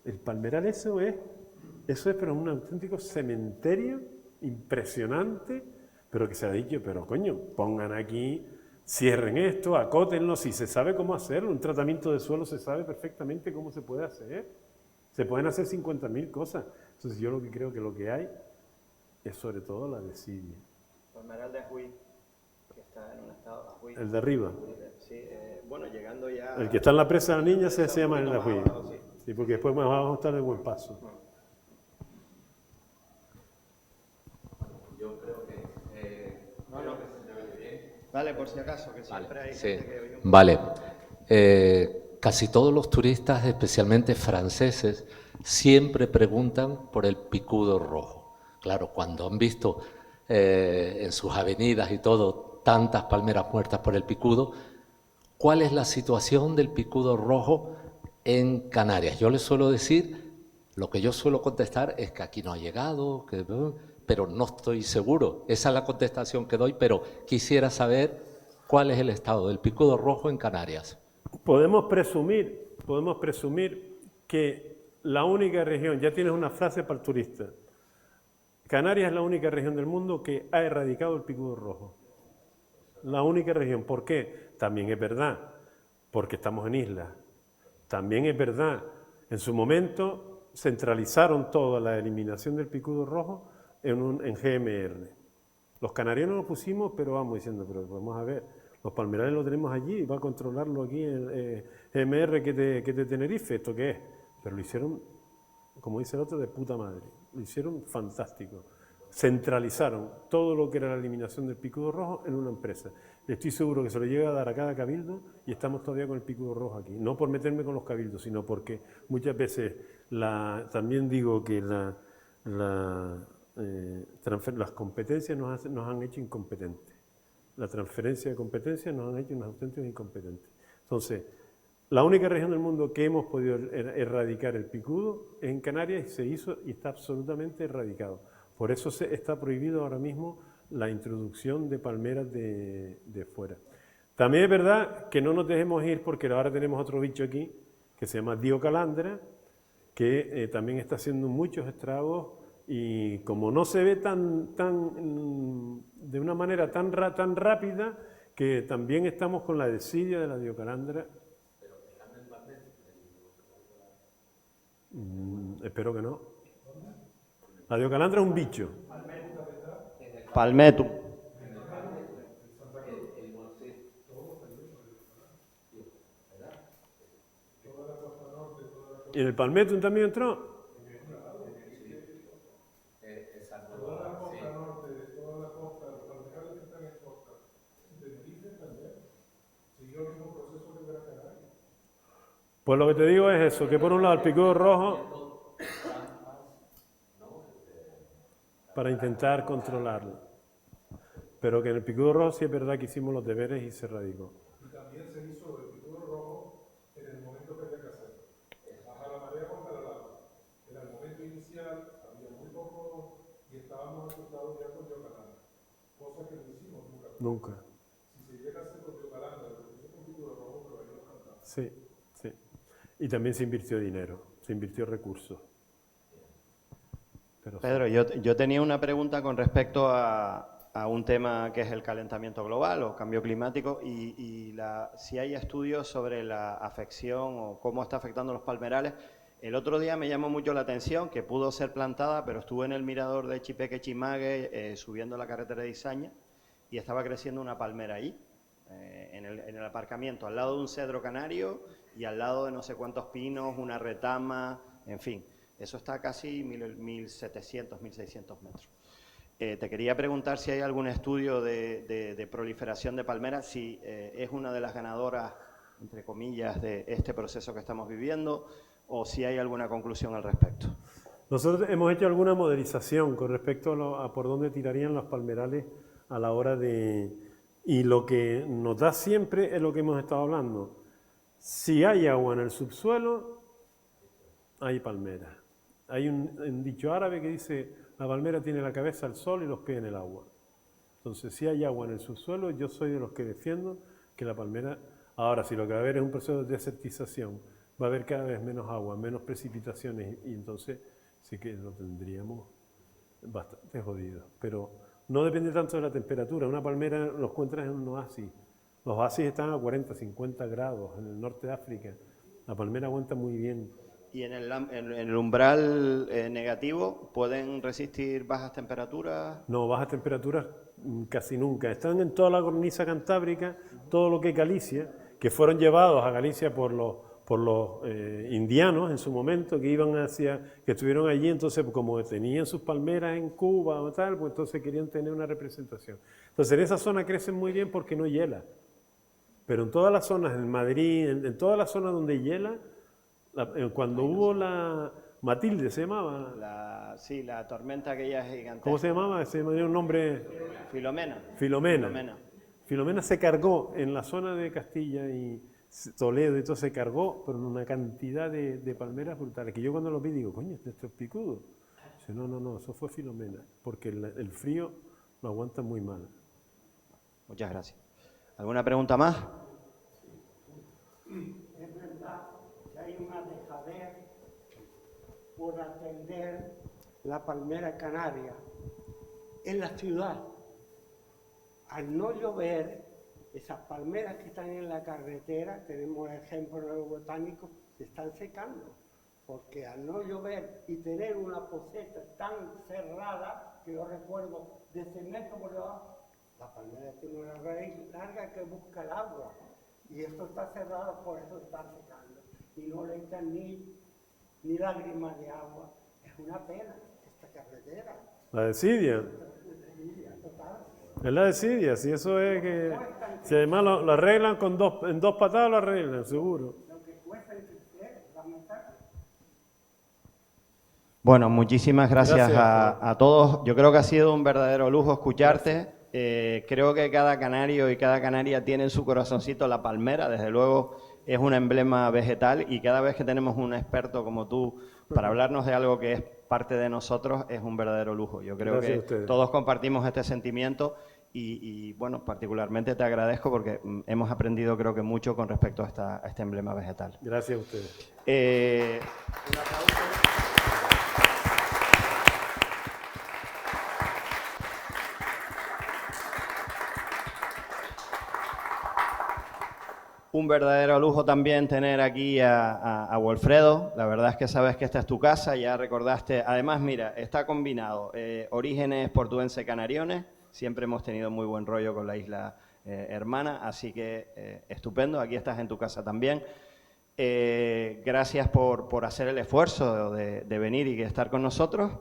El palmeral eso es pero un auténtico cementerio impresionante, pero que se ha dicho, pero coño, pongan aquí, cierren esto, acótenlo, si se sabe cómo hacerlo, un tratamiento de suelo se sabe perfectamente cómo se puede hacer. Se pueden hacer 50.000 cosas. Entonces yo lo que creo que lo que hay es sobre todo la desidia. Palmeral de Ajuí, que está en un estado Ajuí. El de arriba. Sí, bueno, llegando ya... El que está en la presa de la Niña se llama el de Ajuí. Abajo, sí. Sí, porque después más abajo está el Buen Paso. Yo creo que se te oye bien. Vale, por si acaso, que siempre hay Sí. gente que oye un... Vale. Casi todos los turistas, especialmente franceses, siempre preguntan por el picudo rojo. Claro, cuando han visto en sus avenidas y todo tantas palmeras muertas por el picudo, ¿cuál es la situación del picudo rojo en Canarias? Yo les suelo decir, lo que yo suelo contestar es que aquí no ha llegado, pero no estoy seguro. Esa es la contestación que doy, pero quisiera saber cuál es el estado del picudo rojo en Canarias. Podemos presumir que la única región, ya tienes una frase para el turista, Canarias es la única región del mundo que ha erradicado el picudo rojo. La única región. ¿Por qué? También es verdad, porque estamos en islas. También es verdad, en su momento centralizaron toda la eliminación del picudo rojo en GMR. Los canarianos lo pusimos, pero vamos diciendo, pero vamos a ver, los palmerales lo tenemos allí, va a controlarlo aquí el GMR que de Tenerife, ¿esto qué es? Pero lo hicieron, como dice el otro, de puta madre. Lo hicieron fantástico. Centralizaron todo lo que era la eliminación del picudo rojo en una empresa. Estoy seguro que se lo llega a dar a cada cabildo y estamos todavía con el picudo rojo aquí. No por meterme con los cabildos, sino porque muchas veces también digo que las competencias nos han hecho incompetentes. La transferencia de competencias nos han hecho unos auténticos incompetentes. Entonces, la única región del mundo que hemos podido erradicar el picudo es en Canarias y se hizo y está absolutamente erradicado. Por eso está prohibido ahora mismo la introducción de palmeras de fuera. También es verdad que no nos dejemos ir porque ahora tenemos otro bicho aquí que se llama Diocalandra, que también está haciendo muchos estragos y como no se ve de una manera tan rápida, que también estamos con la desidia de la Diocalandra. Espero que no. La Diocalandra es un bicho. Palmetum. ¿Y en el Palmetum también entró? Pues lo que te digo es eso, que por un lado el picudo rojo para intentar controlarlo, pero que en el picudo rojo sí es verdad que hicimos los deberes y se erradicó. Y también se hizo el picudo rojo en el momento que había que hacerlo. Baja la marea contra el agua. En el momento inicial había muy poco y estábamos asustados ya con Diocalandra, cosa que no hicimos nunca. Si se llega a hacer con Diocalandra, lo que hizo con picudo rojo, pero ahí lo cantamos. Sí, sí. Y también se invirtió dinero, se invirtió recursos. Pero Pedro, yo tenía una pregunta con respecto a un tema que es el calentamiento global o cambio climático y si hay estudios sobre la afección o cómo está afectando los palmerales. El otro día me llamó mucho la atención que pudo ser plantada, pero estuve en el mirador de Chipeque Chimague subiendo la carretera de Izaña y estaba creciendo una palmera ahí, en el aparcamiento, al lado de un cedro canario y al lado de no sé cuántos pinos, una retama, en fin. Eso está a casi 1.700, 1.600 metros. Te quería preguntar si hay algún estudio de proliferación de palmeras, si es una de las ganadoras, entre comillas, de este proceso que estamos viviendo, o si hay alguna conclusión al respecto. Nosotros hemos hecho alguna modelización con respecto a por dónde tirarían los palmerales a la hora de... Y lo que nos da siempre es lo que hemos estado hablando. Si hay agua en el subsuelo, hay palmeras. Hay un dicho árabe que dice, la palmera tiene la cabeza al sol y los pies en el agua. Entonces, si hay agua en el subsuelo, yo soy de los que defiendo que la palmera... Ahora, si lo que va a haber es un proceso de desertización, va a haber cada vez menos agua, menos precipitaciones, y entonces sí que lo tendríamos bastante jodido. Pero no depende tanto de la temperatura. Una palmera lo encuentras en un oasis. Los oasis están a 40, 50 grados en el norte de África. La palmera aguanta muy bien. ¿Y en el umbral negativo pueden resistir bajas temperaturas? No, bajas temperaturas casi nunca. Están en toda la cornisa cantábrica, todo lo que es Galicia, que fueron llevados a Galicia por los indianos en su momento, que estuvieron allí, entonces como tenían sus palmeras en Cuba o tal, pues entonces querían tener una representación. Entonces en esa zona crecen muy bien porque no hiela. Pero en todas las zonas, en Madrid, en todas las zonas donde hiela, cuando hubo la Matilde, ¿se llamaba? Sí, la tormenta aquella gigantesca. ¿Cómo se llamaba? Se me dio un nombre... Filomena. Filomena se cargó en la zona de Castilla y Toledo, y todo se cargó, pero en una cantidad de palmeras brutales, que yo cuando lo vi digo, coño, esto es picudo. Dice, no, eso fue Filomena, porque el frío lo aguanta muy mal. Muchas gracias. ¿Alguna pregunta más? Es verdad que hay una dejadez por atender la palmera canaria en la ciudad. Al no llover, esas palmeras que están en la carretera, tenemos ejemplos en el botánico, se están secando. Porque al no llover y tener una poseta tan cerrada, que yo recuerdo de cemento por debajo, la palmera tiene una raíz larga que busca el agua. Y esto está cerrado, por eso está secando. Y no le echan ni lágrimas de agua. Es una pena esta carretera. La desidia. Es la desidia, si eso es que... Si además lo arreglan en dos patadas, lo arreglan, seguro. Bueno, muchísimas gracias a todos. Yo creo que ha sido un verdadero lujo escucharte. Creo que cada canario y cada canaria tiene en su corazoncito la palmera. Desde luego es un emblema vegetal y cada vez que tenemos un experto como tú para hablarnos de algo que es parte de nosotros es un verdadero lujo. Yo creo que todos compartimos este sentimiento y bueno, particularmente te agradezco porque hemos aprendido creo que mucho con respecto a este emblema vegetal. Gracias a ustedes. Un aplauso. Un verdadero lujo también tener aquí a Wilfredo. La verdad es que sabes que esta es tu casa, ya recordaste. Además, mira, está combinado orígenes portuense-canariones. Siempre hemos tenido muy buen rollo con la isla hermana, así que estupendo. Aquí estás en tu casa también. Gracias por hacer el esfuerzo de venir y estar con nosotros.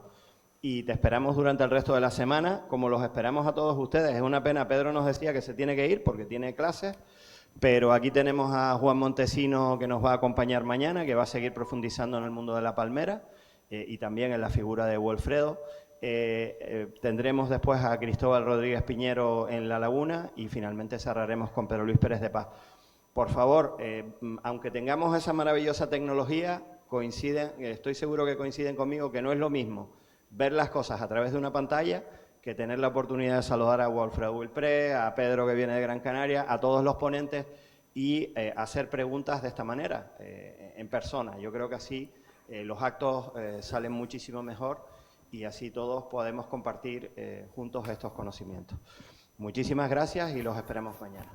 Y te esperamos durante el resto de la semana, como los esperamos a todos ustedes. Es una pena, Pedro nos decía que se tiene que ir porque tiene clases. Pero aquí tenemos a Juan Montesino que nos va a acompañar mañana, que va a seguir profundizando en el mundo de la palmera y también en la figura de Wilfredo. Tendremos después a Cristóbal Rodríguez Piñero en La Laguna y finalmente cerraremos con Pedro Luis Pérez de Paz. Por favor, aunque tengamos esa maravillosa tecnología, estoy seguro que coinciden conmigo que no es lo mismo ver las cosas a través de una pantalla que tener la oportunidad de saludar a Wilfredo Wilpré, a Pedro que viene de Gran Canaria, a todos los ponentes y hacer preguntas de esta manera, en persona. Yo creo que así los actos salen muchísimo mejor y así todos podemos compartir juntos estos conocimientos. Muchísimas gracias y los esperamos mañana.